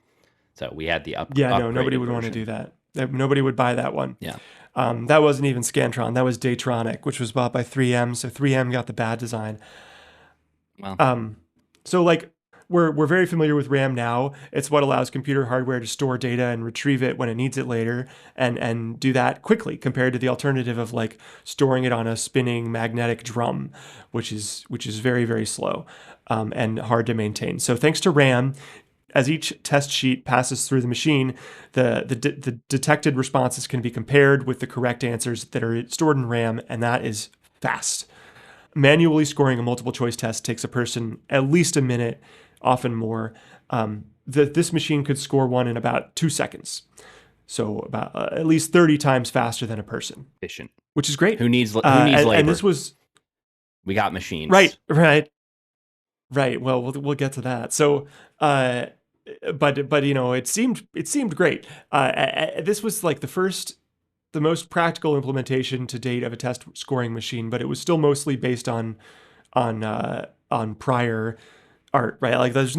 So we had the nobody would want to do that. Nobody would buy that one. Yeah. That wasn't even Scantron. That was Daytronic, which was bought by 3M. So 3M got the bad design. Well, so we're very familiar with RAM now. It's what allows computer hardware to store data and retrieve it when it needs it later, and do that quickly compared to the alternative of storing it on a spinning magnetic drum, which is very, very slow and hard to maintain. So thanks to RAM, as each test sheet passes through the machine, the detected responses can be compared with the correct answers that are stored in RAM, and that is fast. Manually scoring a multiple choice test takes a person at least a minute, often more. This machine could score one in about 2 seconds. So about at least 30 times faster than a person, Efficient. which is great. Who needs labor? And this was We got machines. right. Well, we'll get to that. So, but it seemed great. This was like the most practical implementation to date of a test scoring machine, but it was still mostly based on prior art, right? Like there was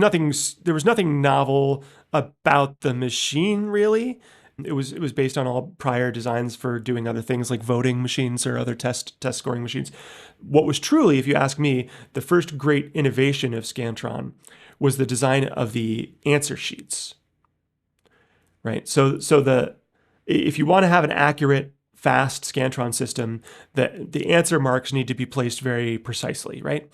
nothing novel about the machine really. It was based on all prior designs for doing other things like voting machines or other test scoring machines. What was truly, if you ask me, the first great innovation of Scantron was the design of the answer sheets, right? So if you want to have an accurate, fast Scantron system, the answer marks need to be placed very precisely, right?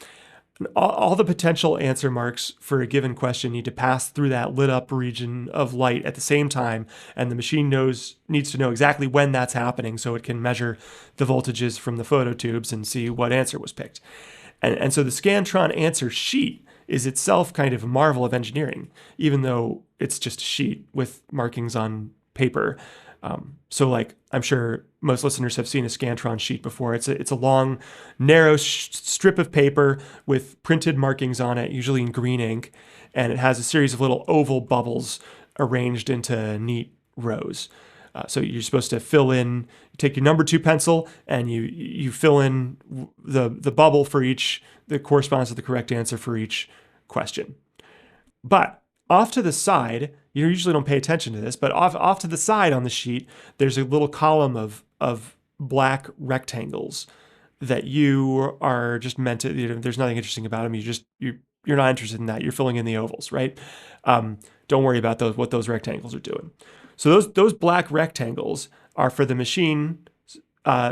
All the potential answer marks for a given question need to pass through that lit up region of light at the same time, and the machine needs to know exactly when that's happening so it can measure the voltages from the phototubes and see what answer was picked. And so the Scantron answer sheet is itself kind of a marvel of engineering, even though it's just a sheet with markings on paper. So like I'm sure most listeners have seen a Scantron sheet before. It's a long, narrow strip of paper with printed markings on it, usually in green ink, and it has a series of little oval bubbles arranged into neat rows. So you're supposed to fill in, take your number 2 pencil, and you fill in the bubble for each that corresponds to the correct answer for each question. But off to the side, you usually don't pay attention to this, but off to the side on the sheet, there's a little column of black rectangles that you are just meant to. There's nothing interesting about them. You're not interested in that. You're filling in the ovals, right? Don't worry about what those rectangles are doing. So those black rectangles are for the machine,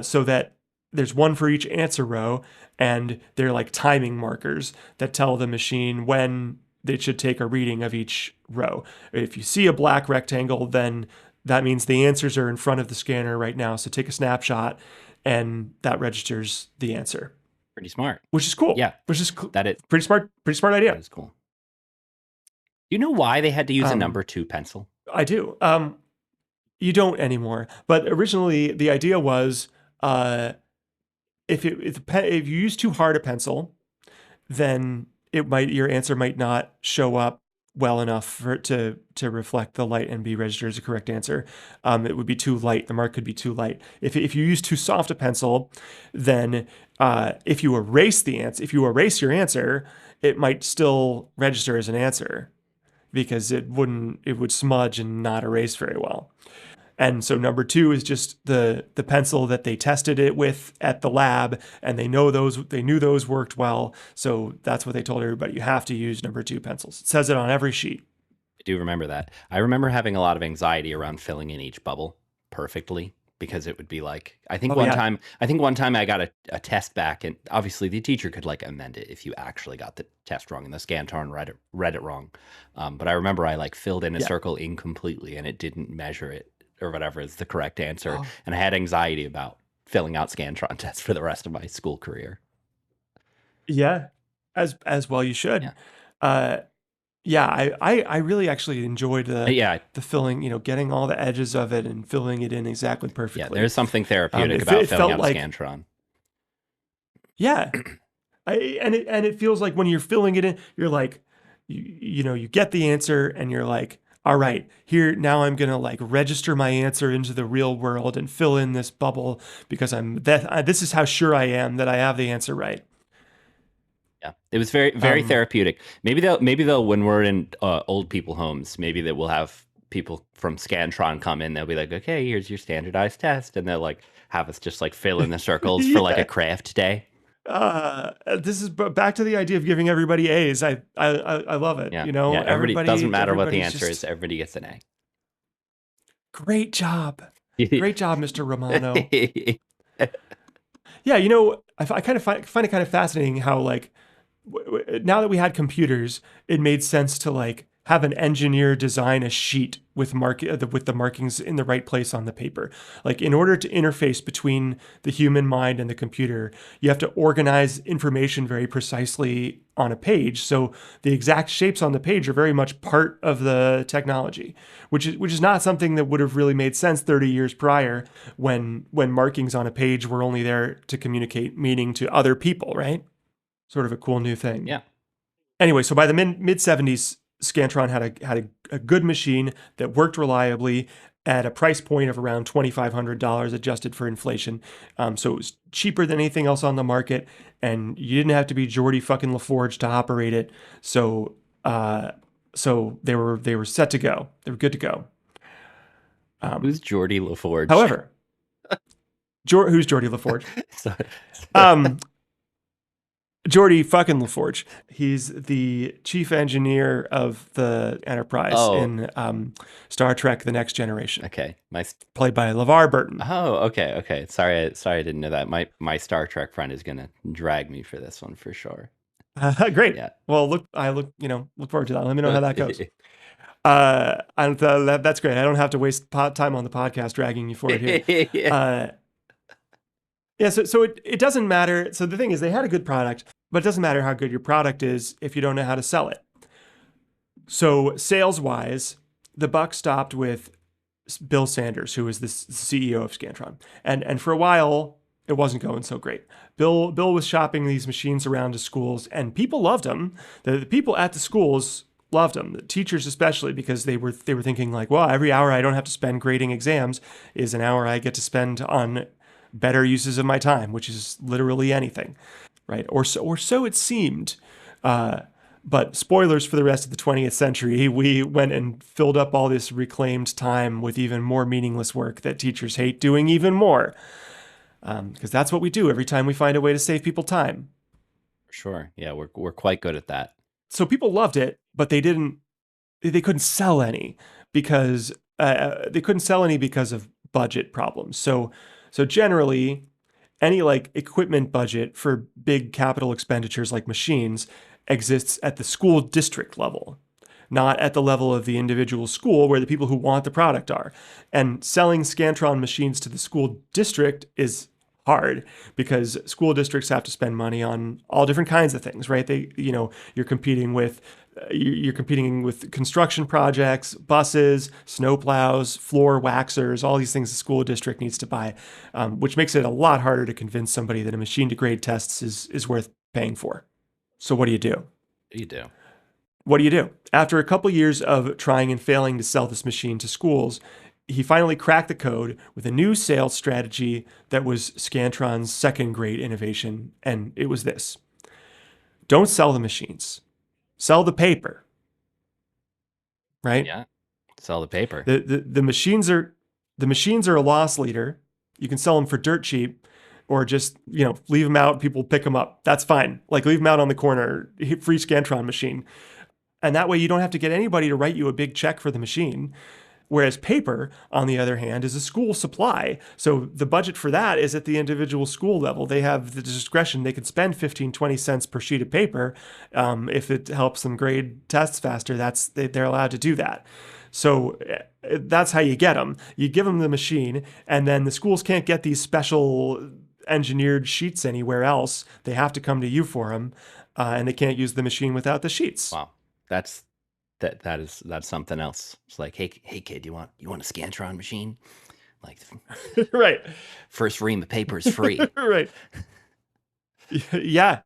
so that there's one for each answer row, and they're like timing markers that tell the machine when it should take a reading of each row. If you see a black rectangle, then that means the answers are in front of the scanner right now. So take a snapshot, and that registers the answer. Pretty smart. Which is cool. Yeah. Which is That is pretty smart idea. That is cool. You know why they had to use a number 2 pencil? I do. You don't anymore. But originally, the idea was if you use too hard a pencil, then your answer might not show up well enough for it to reflect the light and be registered as a correct answer. It would be too light. The mark could be too light. If you use too soft a pencil, then if you erase your answer, it might still register as an answer because it would smudge and not erase very well. And so number 2 is just the pencil that they tested it with at the lab, and they knew those worked well. So that's what they told everybody. You have to use number 2 pencils. It says it on every sheet. I do remember that. I remember having a lot of anxiety around filling in each bubble perfectly, because it would be like, I think one time I got a test back, and obviously the teacher could like amend it if you actually got the test wrong and the Scantron read it wrong. But I remember I like filled in a circle incompletely and it didn't measure it or whatever is the correct answer. Oh. And I had anxiety about filling out Scantron tests for the rest of my school career. Yeah, as well you should. I really actually enjoyed the filling, getting all the edges of it and filling it in exactly perfectly. Yeah, there's something therapeutic about filling out Scantron. Yeah, and it feels like when you're filling it in, you're like, you get the answer and you're like, all right, now I'm going to like register my answer into the real world and fill in this bubble because this is how sure I am that I have the answer right. Yeah, it was very, very therapeutic. Maybe they'll when we're in old people homes, maybe that we'll have people from Scantron come in. They'll be like, okay, here's your standardized test. And they'll like have us just like fill in the circles for like a craft day. This is back to the idea of giving everybody A's. I love it. Yeah. Everybody doesn't matter what the answer is. Everybody gets an A. Great job. Great job, Mr. Romano. Yeah. I kind of find it kind of fascinating how like now that we had computers, it made sense to like have an engineer design a sheet with with the markings in the right place on the paper. Like in order to interface between the human mind and the computer, you have to organize information very precisely on a page. So the exact shapes on the page are very much part of the technology, which is not something that would have really made sense 30 years prior when markings on a page were only there to communicate meaning to other people, right? Sort of a cool new thing. Yeah. Anyway, so by the mid 70s, Scantron had a good machine that worked reliably at a price point of around $2,500 adjusted for inflation. So it was cheaper than anything else on the market, and you didn't have to be Geordie fucking LaForge to operate it. So they were set to go. They were good to go. Who's Geordie LaForge? However, who's Geordie LaForge? Sorry. Geordie fucking LaForge. He's the chief engineer of the Enterprise in Star Trek: The Next Generation. Okay. Played by LeVar Burton. Oh, okay. Sorry, I didn't know that. My Star Trek friend is gonna drag me for this one for sure. Great. Yeah. Well, look forward to that. Let me know how that goes. That's great. I don't have to waste time on the podcast dragging you for it here. Yeah. So it doesn't matter. So the thing is, they had a good product, but it doesn't matter how good your product is if you don't know how to sell it. So sales wise, the buck stopped with Bill Sanders, who was the CEO of Scantron, and for a while it wasn't going so great. Bill was shopping these machines around to schools, and people loved them. The people at the schools loved them, the teachers especially, because they were thinking like, well, every hour I don't have to spend grading exams is an hour I get to spend on better uses of my time, which is literally anything, right? Or so it seemed. But spoilers for the rest of the 20th century, we went and filled up all this reclaimed time with even more meaningless work that teachers hate doing even more. Because that's what we do every time we find a way to save people time. Sure. Yeah, we're quite good at that. So people loved it, but they couldn't sell any because of budget problems. So generally, any like equipment budget for big capital expenditures like machines exists at the school district level, not at the level of the individual school where the people who want the product are. And selling Scantron machines to the school district is hard because school districts have to spend money on all different kinds of things, right? You're competing with construction projects, buses, snowplows, floor waxers, all these things the school district needs to buy, which makes it a lot harder to convince somebody that a machine to grade tests is worth paying for. So what do you do? What do you do? After a couple years of trying and failing to sell this machine to schools, he finally cracked the code with a new sales strategy that was Scantron's second great innovation, and it was this. Don't sell the machines. Sell the paper. Right? Yeah. Sell the paper. The machines are a loss leader. You can sell them for dirt cheap, or just, leave them out, people pick them up. That's fine. Like leave them out on the corner, free Scantron machine. And that way you don't have to get anybody to write you a big check for the machine. Whereas paper, on the other hand, is a school supply. So the budget for that is at the individual school level. They have the discretion. They can spend 15, 20 cents per sheet of paper. If it helps them grade tests faster, they're allowed to do that. So that's how you get them. You give them the machine, and then the schools can't get these special engineered sheets anywhere else. They have to come to you for them, and they can't use the machine without the sheets. Wow. That's something else. It's like, hey kid, you want a Scantron machine? Like, right. First ream of paper is free. Right. Yeah.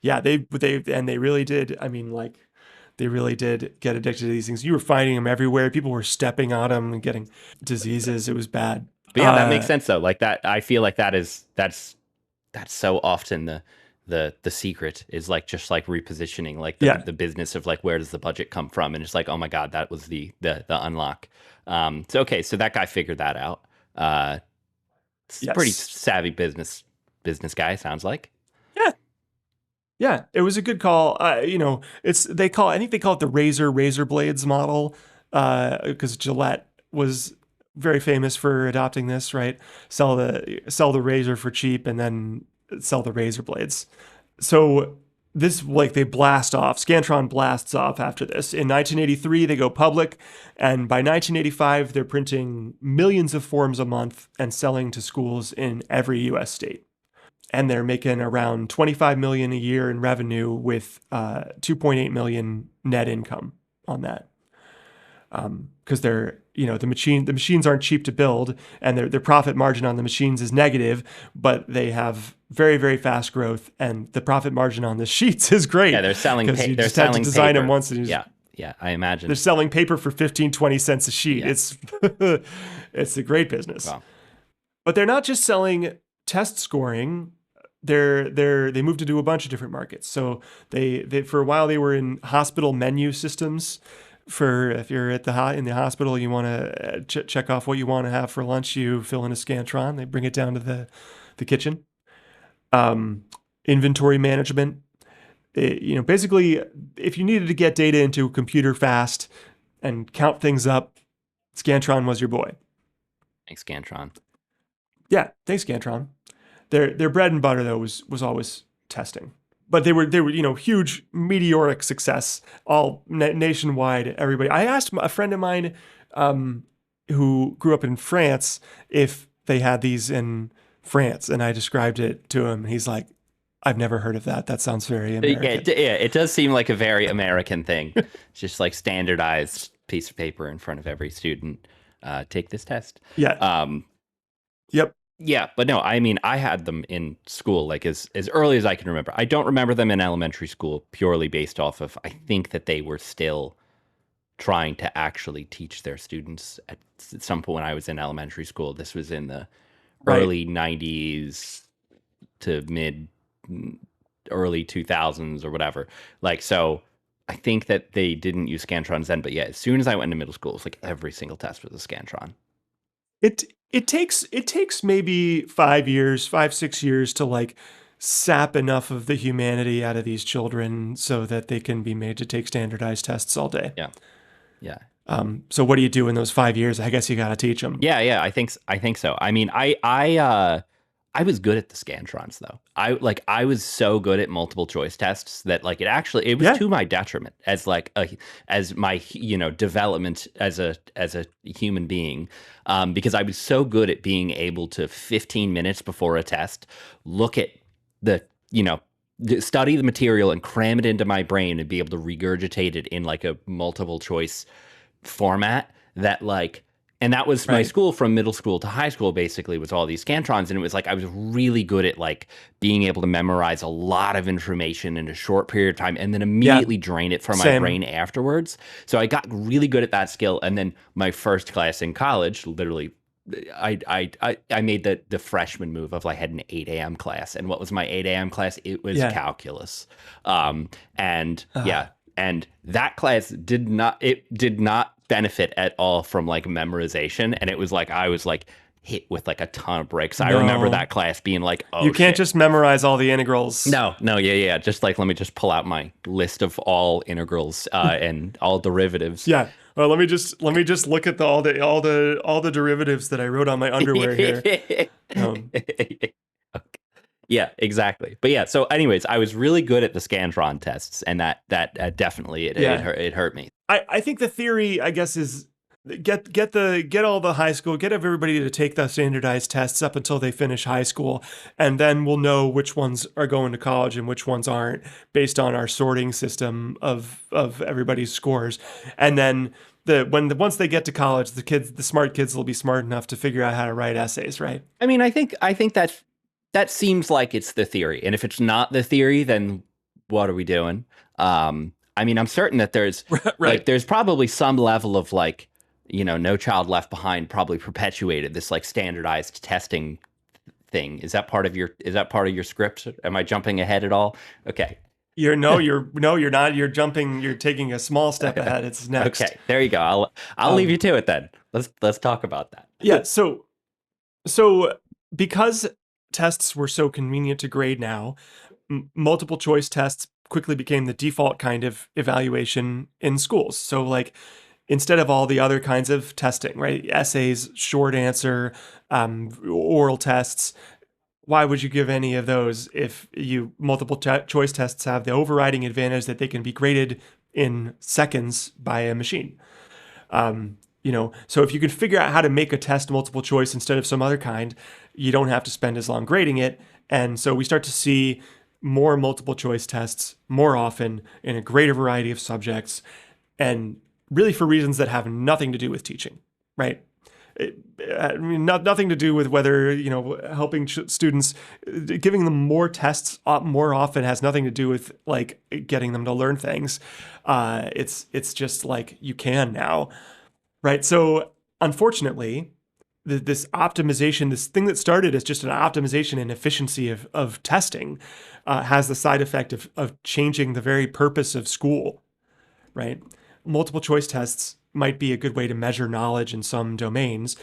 They really did. I mean, like, they really did get addicted to these things. You were finding them everywhere. People were stepping on them and getting diseases. It was bad. But yeah, that makes sense though. Like that, I feel like that's so often the secret is like just like repositioning, like the business of like, where does the budget come from? And it's like, oh my God, that was the unlock. So that guy figured that out. Pretty savvy business guy, sounds like. Yeah, it was a good call. I think they call it the razor blades model, because Gillette was very famous for adopting this, right? Sell the razor for cheap and then sell the razor blades. So this like they blast off. Scantron blasts off after this. In 1983, they go public, and by 1985, they're printing millions of forms a month and selling to schools in every U.S. state. And they're making around 25 million a year in revenue with 2.8 million net income on that. Because they're the machines aren't cheap to build, and their profit margin on the machines is negative, but they have very, very fast growth, and the profit margin on the sheets is Yeah, great they're selling because you they're just had to selling design them paper. once, and Yeah. Yeah, I imagine. they're selling paper for 15, 20 cents a sheet. Yeah. It's it's a great business. Well, But they're not just selling test scoring. They moved to do a bunch of different markets. So they for a while they were in hospital menu systems. For if you're at in the hospital, you want to check off what you want to have for lunch. You fill in a Scantron. They bring it down to the kitchen. Um, Inventory management. Basically, if you needed to get data into a computer fast and count things up, Scantron was your boy. thanks, Scantron. Yeah, thanks, Scantron. Their bread and butter though was always testing, but they were huge meteoric success all nationwide. Everybody. I asked a friend of mine who grew up in France if they had these in France, and I described it to him. He's like, "I've never heard of that. That sounds very American." Yeah, it does seem like a very American thing. It's just like standardized piece of paper in front of every student. Take this test. Yeah. Um, Yep. yeah, but no, I mean, I had them in school like as early as I can remember. I don't remember them in elementary school purely based off of I think that they were still trying to actually teach their students at some point when I was in elementary school. This was in the Right. early 90s to early 2000s or whatever. Like, so I think that they didn't use Scantrons then, but yeah, as soon as I went into middle school, it's like every single test was a Scantron. It it takes maybe 5 years, 5, 6 years to like sap enough of the humanity out of these children so that they can be made to take standardized tests all day. Yeah. Yeah. So what do you do in those 5 years? I guess you got to teach them. Yeah, I think so. I mean, I was good at the Scantrons though. I was so good at multiple choice tests that like it was Yeah. to my detriment as like as my development as a human being, because I was so good at being able to 15 minutes before a test look at the study the material and cram it into my brain and be able to regurgitate it in like a multiple choice format that like and that was my Right. school from middle school to high school basically was all these scantrons, and it was like I was really good at like being able to memorize a lot of information in a short period of time and then Yeah. immediately drain it from my Same. brain afterwards. So I got really good at that skill, and then my first class in college literally I made the freshman move of like I had an 8 a.m. class, and what was my 8 a.m. class? It was Yeah. calculus, and Uh, yeah, and that class did not benefit at all from like memorization, and it was like I was like hit with like a ton of bricks. I remember no. that class being like, You oh can't shit. just memorize all the integrals. No, yeah. Just like let me just pull out my list of all integrals and all derivatives. Yeah. Well, let me just look at all the derivatives that I wrote on my underwear here. Um, Yeah, exactly. But yeah, so anyways, I was really good at the Scantron tests, and that definitely yeah. it hurt me. I think the theory, I guess, is get all the high school, get everybody to take the standardized tests up until they finish high school, and then we'll know which ones are going to college and which ones aren't based on our sorting system of everybody's scores. And then once they get to college, the smart kids will be smart enough to figure out how to write essays, right? I mean, I think that seems like it's the theory, and if it's not the theory, then what are we doing? I mean, I'm certain that Right. there's probably some level of like No Child Left Behind probably perpetuated this like standardized testing thing. Is that part of your script? Am I jumping ahead at all? Okay. You're not. You're taking a small step ahead. It's next. Okay, there you go. I'll leave you Um, to it then. Let's talk about that. yeah. So because tests were so convenient to grade now, multiple choice tests quickly became the default kind of evaluation in schools. So like instead of all the other kinds of testing, right? Essays, short answer, oral tests. why would you give any of those if you multiple choice tests have the overriding advantage that they can be graded in seconds by a machine? So if you can figure out how to make a test multiple choice instead of some other kind, you don't have to spend as long grading it. And so we start to see more multiple choice tests more often in a greater variety of subjects, and really for reasons that have nothing to do with teaching, right? I mean, nothing to do with whether, helping students, giving them more tests more often has nothing to do with like getting them to learn things. It's just like you can now, right? So unfortunately, this optimization, this thing that started as just an optimization and efficiency of testing, has the side effect of changing the very purpose of school, right? Multiple choice tests might be a good way to measure knowledge in some domains.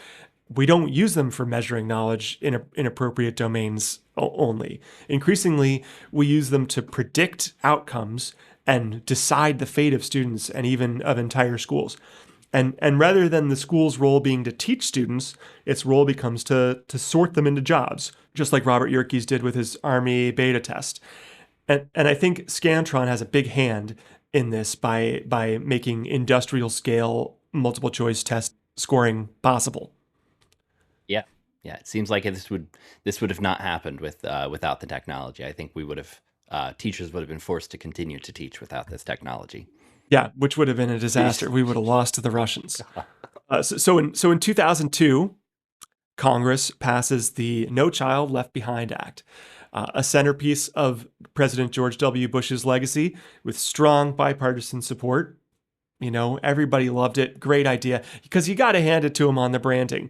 We don't use them for measuring knowledge in inappropriate domains only. Increasingly, we use them to predict outcomes and decide the fate of students and even of entire schools. And rather than the school's role being to teach students, its role becomes to sort them into jobs, just like Robert Yerkes did with his Army beta test. And I think Scantron has a big hand in this by making industrial scale multiple choice test scoring possible. Yeah, yeah. It seems like this would have not happened without the technology. I think we would have teachers would have been forced to continue to teach without this technology. Yeah, which would have been a disaster. We would have lost to the Russians. So in 2002, Congress passes the No Child Left Behind Act, a centerpiece of President George W. Bush's legacy with strong bipartisan support. Everybody loved it. Great idea. Because you got to hand it to him on the branding.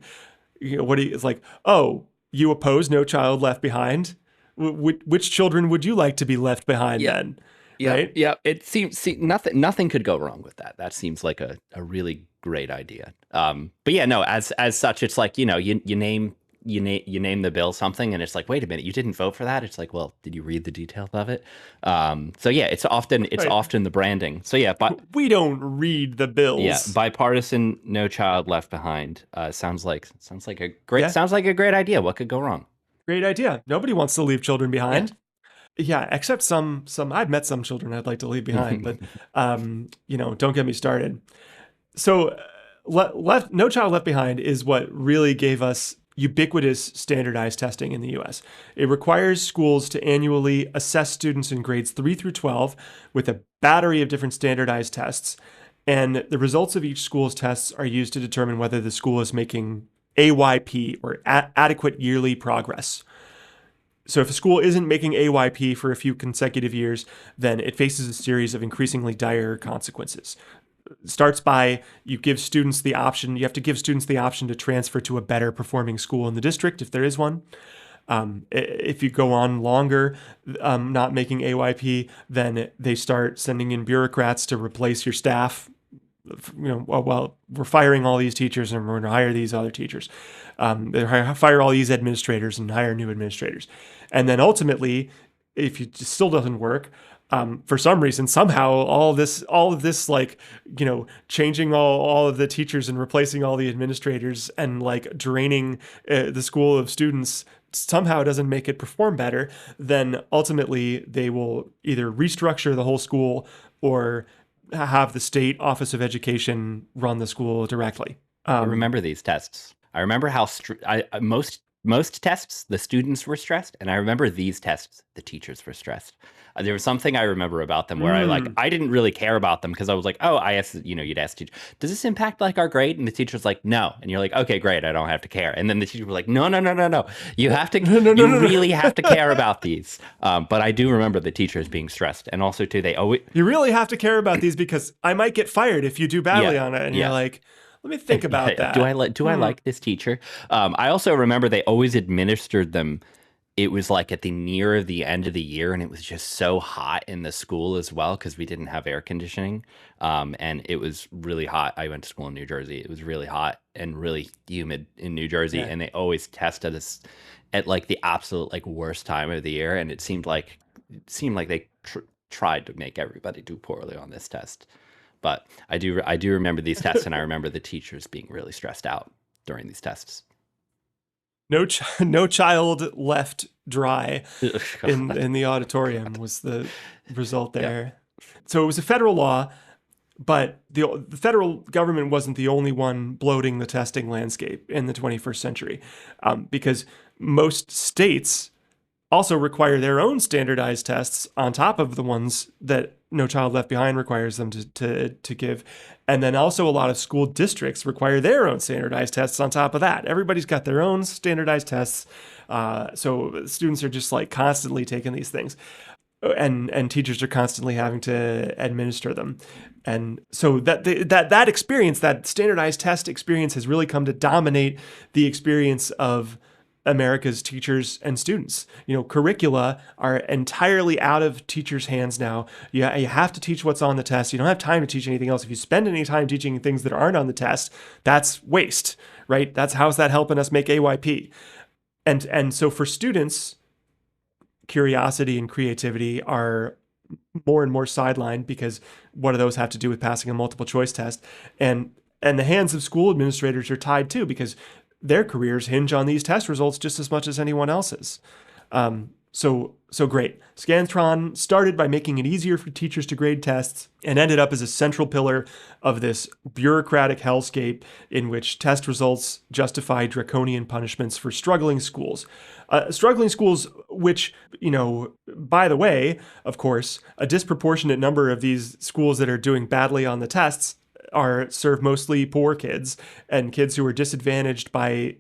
It's like, oh, you oppose No Child Left Behind? Which children would you like to be left behind Yeah, then? yeah, Right? yeah. It seems nothing could go wrong with that. That seems like a really great idea. But yeah, no. As such, it's like you name the bill something, and it's like, wait a minute, you didn't vote for that. It's like, well, did you read the details of it? So yeah, it's Right. often the branding. So yeah, but We don't read the yeah, bills. bipartisan, no child left behind. Yeah, Sounds like a great idea. What could go wrong? great idea. Nobody wants to leave children Yeah. behind. Yeah, except some I've met some children I'd like to leave behind, but don't get me started. So left No Child Left Behind is what really gave us ubiquitous standardized testing in the US. It requires schools to annually assess students in grades 3 through 12 with a battery of different standardized tests, and the results of each school's tests are used to determine whether the school is making AYP, or adequate yearly progress. So if a school isn't making AYP for a few consecutive years, then it faces a series of increasingly dire consequences. It starts by you have to give students the option to transfer to a better performing school in the district if there is one. If you go on longer not making AYP, then they start sending in bureaucrats to replace your staff. Well, we're firing all these teachers and we're going to hire these other teachers. They fire all these administrators and hire new administrators. And then ultimately, if it still doesn't work, for some reason, somehow, all of this, like, changing all of the teachers and replacing all the administrators and like draining the school of students somehow doesn't make it perform better, then ultimately they will either restructure the whole school or have the state office of education run the school directly. I remember these tests. I remember how most tests the students were stressed, and I remember these tests the teachers were stressed. There was something I remember about them where Mm. I didn't really care about them because I was like, oh, I asked, you'd ask teacher, does this impact like our grade? And the teacher's like, no, and you're like, okay, great, I don't have to care. And then the teacher was like, no, no, no, no, no, No, no, no, you no, no. really have to care about these. But I do remember the teachers being stressed, and also too, they always, You really have to care about these because I might get fired if you do yeah, badly on it. And you're yeah. like, let me think about Yeah, do I that. like do I like this teacher? I also remember they always administered them. It was like at the near the end of the year, and it was just so hot in the school as well because we didn't have air conditioning, and it was really hot. I went to school in New Jersey. It was really hot and really humid in New Jersey, Yeah. and they always tested us at like the absolute like worst time of the year, and it seemed like they tried to make everybody do poorly on this test. But I do remember these tests, and I remember the teachers being really stressed out during these tests. No child left dry Ugh, in the auditorium was the result yeah. there. So it was a federal law, but the federal government wasn't the only one bloating the testing landscape in the 21st century, because most states also require their own standardized tests on top of the ones that No Child Left Behind requires them to give. And then also a lot of school districts require their own standardized tests on top of that. Everybody's got their own standardized tests. So students are just like constantly taking these things. And teachers are constantly having to administer them. And so that experience, that standardized test experience, has really come to dominate the experience of America's teachers and students. Curricula are entirely out of teachers' hands now. You have to teach what's on the test. You don't have time to teach anything else. If you spend any time teaching things that aren't on the test, that's waste, right? How's that helping us make AYP? And so for students, curiosity and creativity are more and more sidelined, because what do those have to do with passing a multiple choice test? And the hands of school administrators are tied too, because their careers hinge on these test results just as much as anyone else's. So great. Scantron started by making it easier for teachers to grade tests and ended up as a central pillar of this bureaucratic hellscape in which test results justify draconian punishments for struggling schools. Struggling schools, which, by the way, of course, a disproportionate number of these schools that are doing badly on the tests serve mostly poor kids and kids who are disadvantaged by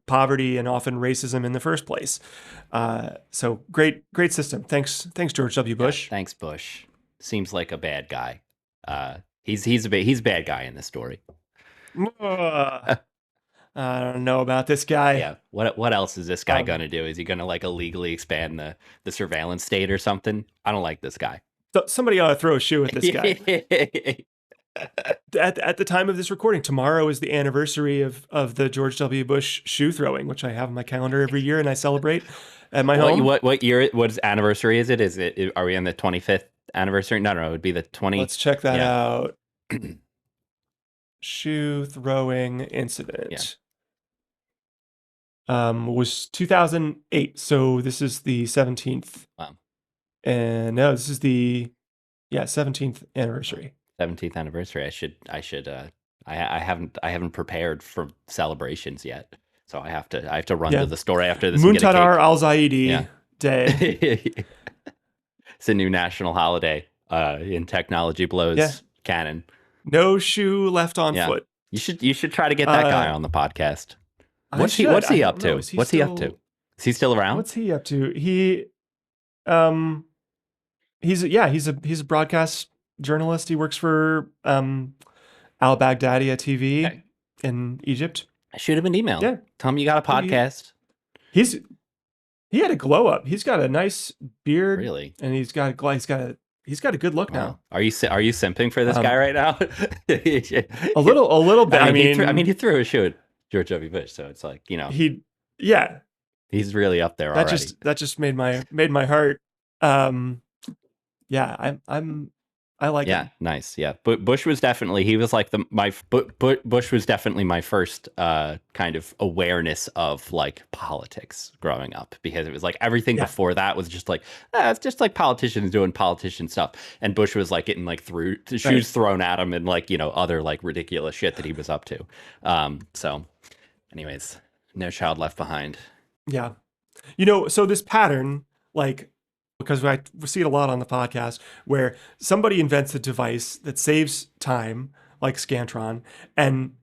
poverty and often racism in the first place. So great system. Thanks George W. Bush. Yeah, thanks, Bush. Seems like a bad guy. He's a bad guy in this story. I don't know about this guy. Yeah. What else is this guy gonna do? Is he gonna like illegally expand the surveillance state or something? I don't like this guy. So somebody ought to throw a shoe at this guy. At the time of this recording, tomorrow is the anniversary of the George W. Bush shoe throwing, which I have on my calendar every year and I celebrate at my home. What year? What anniversary is it? Are we on the 25th anniversary? No, it would be the 20. Let's check that out. Shoe throwing incident. Was 2008. So this is the 17th. Wow. And no, this is the 17th anniversary. 17th anniversary. I haven't prepared for celebrations yet, so I have to run to the store after this. Muntadar al-Zaidi Day. It's a new national holiday in Technology Blows canon. No shoe left on foot. You should try to get that guy on the podcast. What's he up to? What's he up to? Is he still around? What's he up to? He's a broadcast journalist. He works for Al Baghdadi TV in Egypt. I should have been emailed. Yeah. Tell him you got a podcast. He had a glow up. He's got a nice beard. Really? And he's got a good look now. Are you simping for this guy right now? a little bit. He threw a shoe at George W. Bush, so it's like, he's really up there already. That just made my heart. I like him. Nice. Yeah. But Bush was definitely, Bush was definitely my first kind of awareness of like politics growing up, because it was like everything before that was just like, it's just like politicians doing politician stuff. And Bush was like getting like shoes thrown at him and like, other like ridiculous shit that he was up to. So anyways, No Child Left Behind. Yeah. So this pattern, like, because I see it a lot on the podcast, where somebody invents a device that saves time, like Scantron, and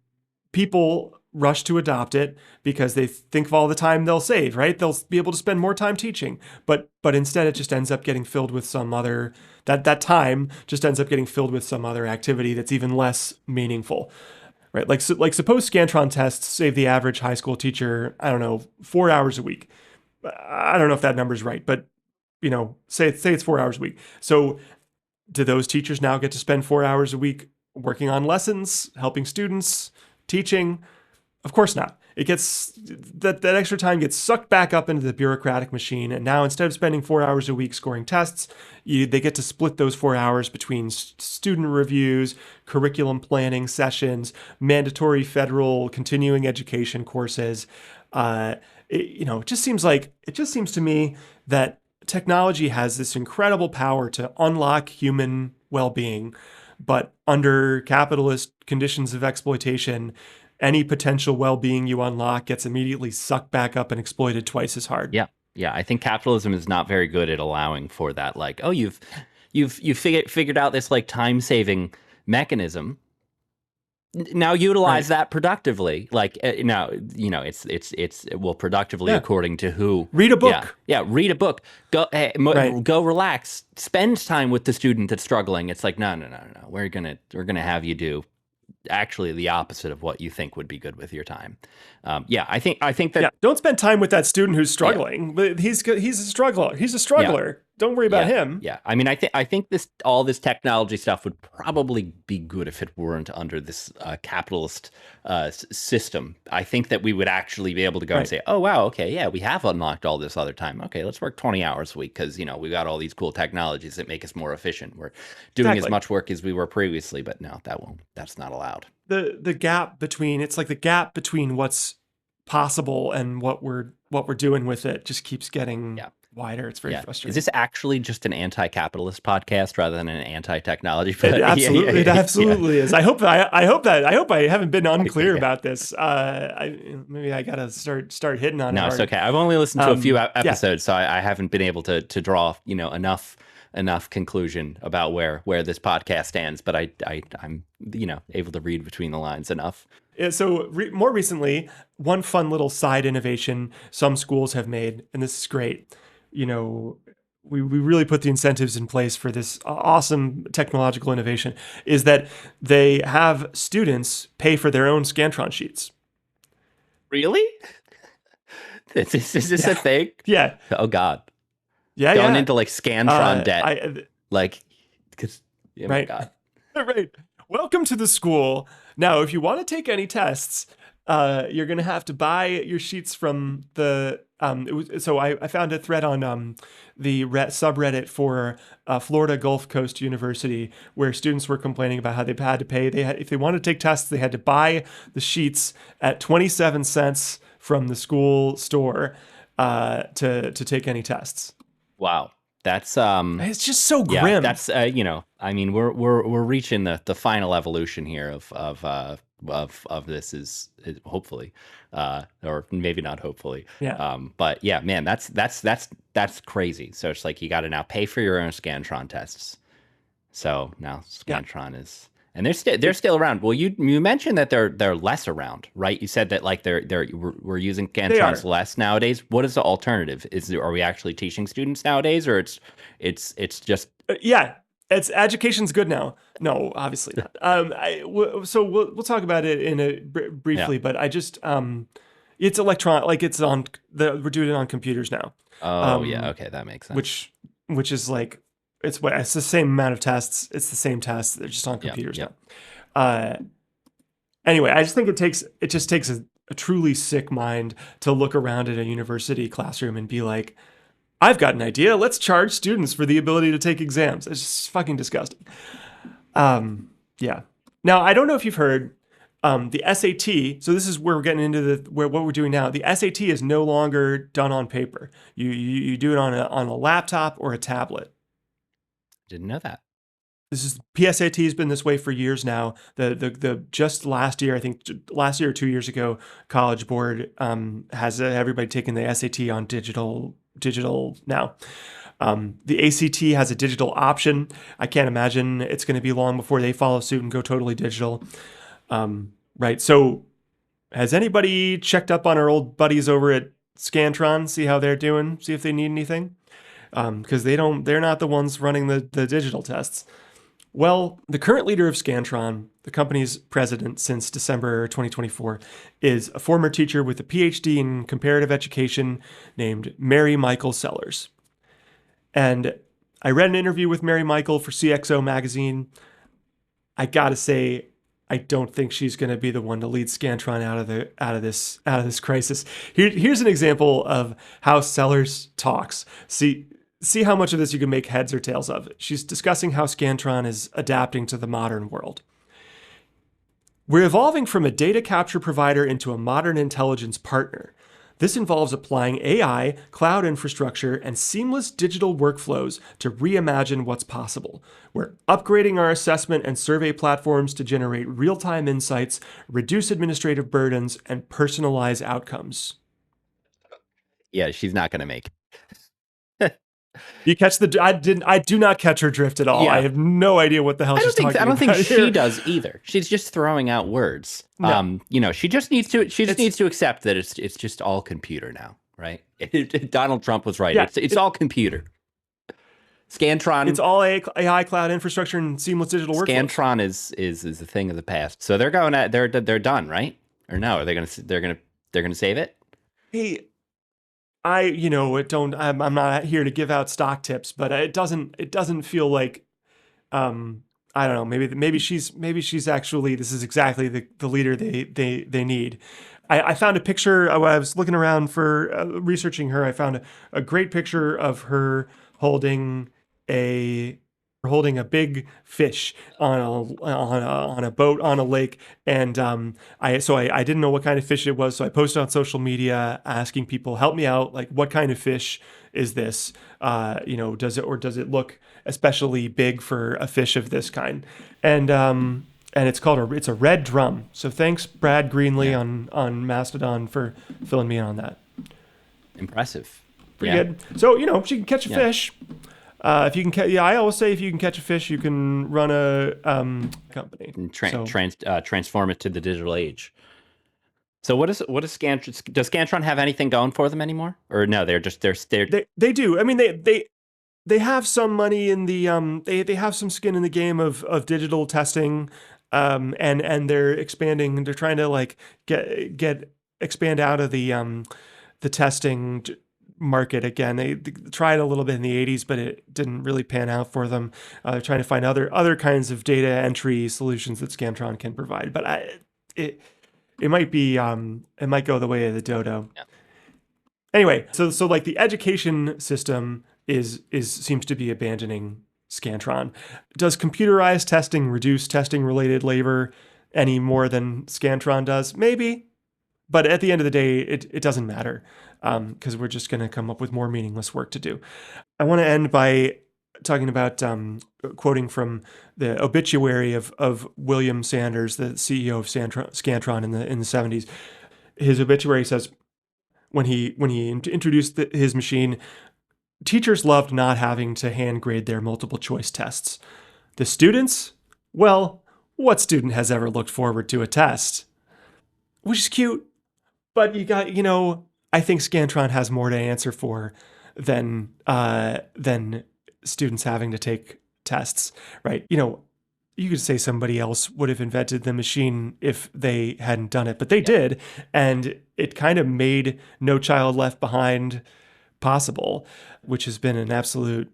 people rush to adopt it because they think of all the time they'll save, right? They'll be able to spend more time teaching, but instead it just ends up getting filled with some other, that time just ends up getting filled with some other activity that's even less meaningful, right? Like suppose Scantron tests save the average high school teacher, I don't know, 4 hours a week. I don't know if that number's right, but say it's 4 hours a week. So do those teachers now get to spend 4 hours a week working on lessons, helping students, teaching? Of course not. It gets that extra time gets sucked back up into the bureaucratic machine. And now instead of spending 4 hours a week scoring tests, they get to split those 4 hours between student reviews, curriculum planning sessions, mandatory federal continuing education courses, it just seems to me that technology has this incredible power to unlock human well-being, but under capitalist conditions of exploitation, any potential well-being you unlock gets immediately sucked back up and exploited twice as hard. Yeah. Yeah. I think capitalism is not very good at allowing for that. Like, oh, you've figured out this like time saving mechanism. Now utilize Right. that productively. Like now, it's well productively Yeah. according to who. Read a Yeah, book. yeah. Read a book. Go Right. go relax. Spend time with the student that's struggling. It's like no. We're gonna have you do actually the opposite of what you think would be good with your time. Yeah, I think Yeah. that Don't spend time with that student who's yeah. struggling. But he's a struggler. He's a Yeah. struggler. Don't worry about Yeah, him. yeah. I mean, I think all this technology stuff would probably be good if it weren't under this capitalist system. I think that we would actually be able to go and Right. say, oh wow, okay, yeah, we have unlocked all this other time. Okay, let's work 20 hours a week because we got all these cool technologies that make us more efficient. We're doing as Exactly. much work as we were previously, but no, that's not allowed. The gap between it's like the gap between what's possible and what we're doing with it just keeps getting Yeah. wider. It's very Yeah. Is frustrating. this actually just an anti-capitalist podcast rather than an anti-technology? It Yeah, absolutely, it yeah. absolutely is. I hope I haven't been unclear Yeah. about this. Maybe I gotta start hitting on it No, it's harder. okay. I've only listened to a few Yeah, episodes, so I haven't been able to draw enough conclusion about where this podcast stands. But I'm able to read between the lines enough. So more recently, one fun little side innovation some schools have made, and this is great. We really put the incentives in place for this awesome technological innovation, is that they have students pay for their own Scantron sheets. Really? Is this a thing? Yeah, Oh God, yeah, going yeah. into like Scantron debt, I like because oh my right. God. Right. Welcome to the school. Now, if you want to take any tests, you're going to have to buy your sheets from the. So I found a thread on the subreddit for Florida Gulf Coast University where students were complaining about how they had to pay. If they wanted to take tests, they had to buy the sheets at 27 cents from the school store to take any tests. Wow, that's It's just so yeah, grim. that's I mean, we're reaching the final evolution here of this is hopefully, or maybe not hopefully. Yeah. But yeah, man, that's crazy. So it's like you got to now pay for your own Scantron tests. So now Yeah. Scantron is, and they're still around. Well, you mentioned that they're less around, right? You said that like we're using They are. Scantrons less nowadays. What is the alternative? Are we actually teaching students nowadays, or it's just Yeah, it's education's good now. No, obviously not. So we'll talk about it in yeah? briefly, but I just it's electron like it's on we're doing it on computers now, Oh yeah, um, okay, that makes sense. which is like it's the same amount of tests. It's the same tests. They're just on Yeah, computers yeah. now. Uh, anyway, I just think it just takes a truly sick mind to look around at a university classroom and be like, I've got an idea. Let's charge students for the ability to take exams. It's just fucking disgusting. Yeah. Now, I don't know if you've heard the SAT. So this is where we're getting into what we're doing now. The SAT is no longer done on paper. You do it on a laptop or a tablet. Didn't know that. This is PSAT has been this way for years now. The just last year, I think last year or 2 years ago, College Board has everybody taking the SAT on digital now. The ACT has a digital option. I can't imagine it's going to be long before they follow suit and go totally digital. Right. So has anybody checked up on our old buddies over at Scantron, see how they're doing, see if they need anything? Because they're not the ones running the digital tests. Well, the current leader of Scantron, the company's president since December 2024, is a former teacher with a PhD in comparative education named Mary Michael Sellers. And I read an interview with Mary Michael for CXO magazine. I gotta say, I don't think she's going to be the one to lead Scantron out of this crisis. Here's an example of how Sellers talks. See how much of this you can make heads or tails of. She's discussing how Scantron is adapting to the modern world. We're evolving from a data capture provider into a modern intelligence partner. This involves applying AI, cloud infrastructure, and seamless digital workflows to reimagine what's possible. We're upgrading our assessment and survey platforms to generate real time insights, reduce administrative burdens, and personalize outcomes. Yeah, she's not going to make. You catch the? I do not catch her drift at all. I Yeah, have no idea what the hell she's talking I don't think about she here. does either. She's just throwing out words. No, She just needs to it's accept that it's just all computer now, right? Donald Trump was right. yeah, It's all computer. Scantron it's all AI, cloud infrastructure, and seamless digital workflows. Scantron is a thing of the past. So they're going at they're done, right? Or no? Are they going to they're going to save it? Hey, it don't. I'm not here to give out stock tips, but it doesn't feel like I don't know. Maybe she's actually this is exactly the leader they need. I found a picture. I was looking around for researching her. I found a great picture of her holding a holding a big fish on a boat on a lake, and I didn't know what kind of fish it was, so I posted on social media asking people help me out, like what kind of fish is this? Does it look especially big for a fish of this kind? And it's a red drum. So thanks Brad Greenlee Yeah, on Mastodon for filling me in on that. impressive. Pretty Yeah, good. So she can catch a yeah. fish. If you can, I always say if you can catch a fish, you can run a company. And So transform it to the digital age. So what is Scantron? Does Scantron have anything going for them anymore? Or no, they're they do. I mean they have some money in the they have some skin in the game of digital testing, and they're expanding. They're trying to like get expand out of the testing market again. They tried a little bit in the 80s, but it didn't really pan out for them. They're trying to find other kinds of data entry solutions that Scantron can provide, but it it might be it might go the way of the dodo. yeah. Anyway, so like the education system is seems to be abandoning Scantron. Does computerized testing reduce testing related labor any more than Scantron does? Maybe, but at the end of the day, it doesn't matter because we're just going to come up with more meaningless work to do. I want to end by talking about quoting from the obituary of William Sanders, the CEO of Scantron in the 70s. His obituary says when he introduced his machine, teachers loved not having to hand grade their multiple choice tests. The students, well, what student has ever looked forward to a test? Which is cute, but I think Scantron has more to answer for than students having to take tests, right? You could say somebody else would have invented the machine if they hadn't done it, but they did, and it kind of made No Child Left Behind possible, which has been an absolute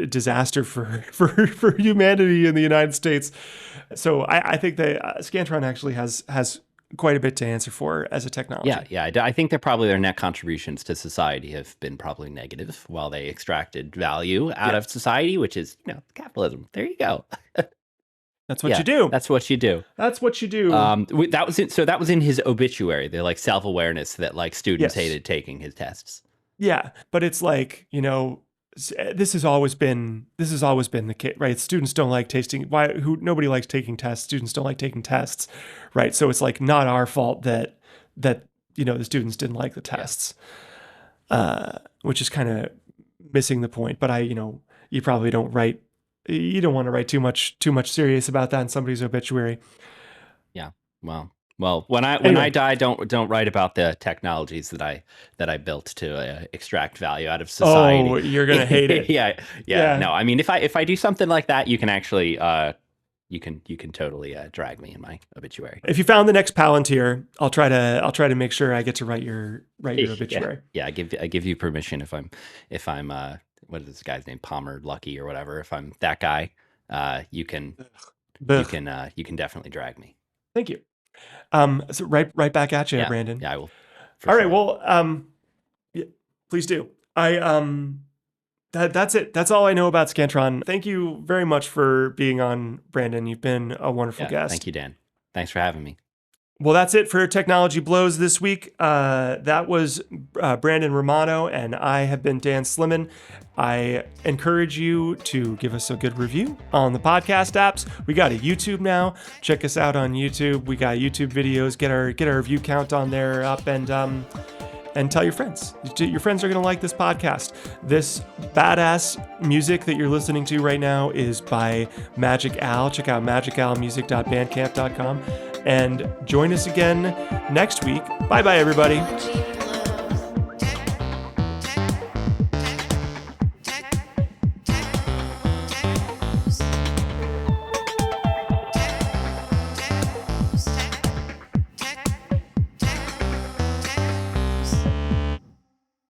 disaster for humanity in the United States. So I think that Scantron actually has quite a bit to answer for as a technology. Yeah. I think their net contributions to society have been probably negative while they extracted value out Yeah, of society, which is, capitalism. There you go. that's what Yeah, you do. that's what you do. That's what you do. That was so that was in his obituary. The like self-awareness that like students Yes. hated taking his tests. Yeah, but it's like, this has always been the case, right? Students don't like tasting nobody likes taking tests. Students don't like taking tests, right? So it's like not our fault that the students didn't like the Yeah. tests, which is kind of missing the point. But you probably you don't want to write too much serious about that in somebody's obituary. Yeah. Well, when I Anyway, die, don't write about the technologies that I built to extract value out of oh, society. you're gonna hate it. Yeah. Yeah. No, I mean, if I do something like that, you can actually you can totally drag me in my obituary. If you found the next Palantir, I'll try to make sure I get to write your Yeah, obituary. yeah. I give you permission if I'm what is this guy's name, Palmer Lucky or whatever. If I'm that guy, you can Ugh. you can definitely drag me. Thank you. So right back at you, Yeah, Brandon. yeah. I will for All right. sure. Well, yeah, please do. That's it. That's all I know about Scantron. Thank you very much for being on, Brandon. You've been a wonderful Yeah. guest. Thank you, Dan. Thanks for having me. Well, that's it for Technology Blows this week. That was Brandon Romano, and I have been Dan Slimman. I encourage you to give us a good review on the podcast apps. We got a YouTube now. Check us out on YouTube. We got YouTube videos. Get our view count on there up, and tell your friends. Your friends are going to like this podcast. This badass music that you're listening to right now is by Magic Al. Check out magicalmusic.bandcamp.com and join us again next week. Bye-bye, everybody.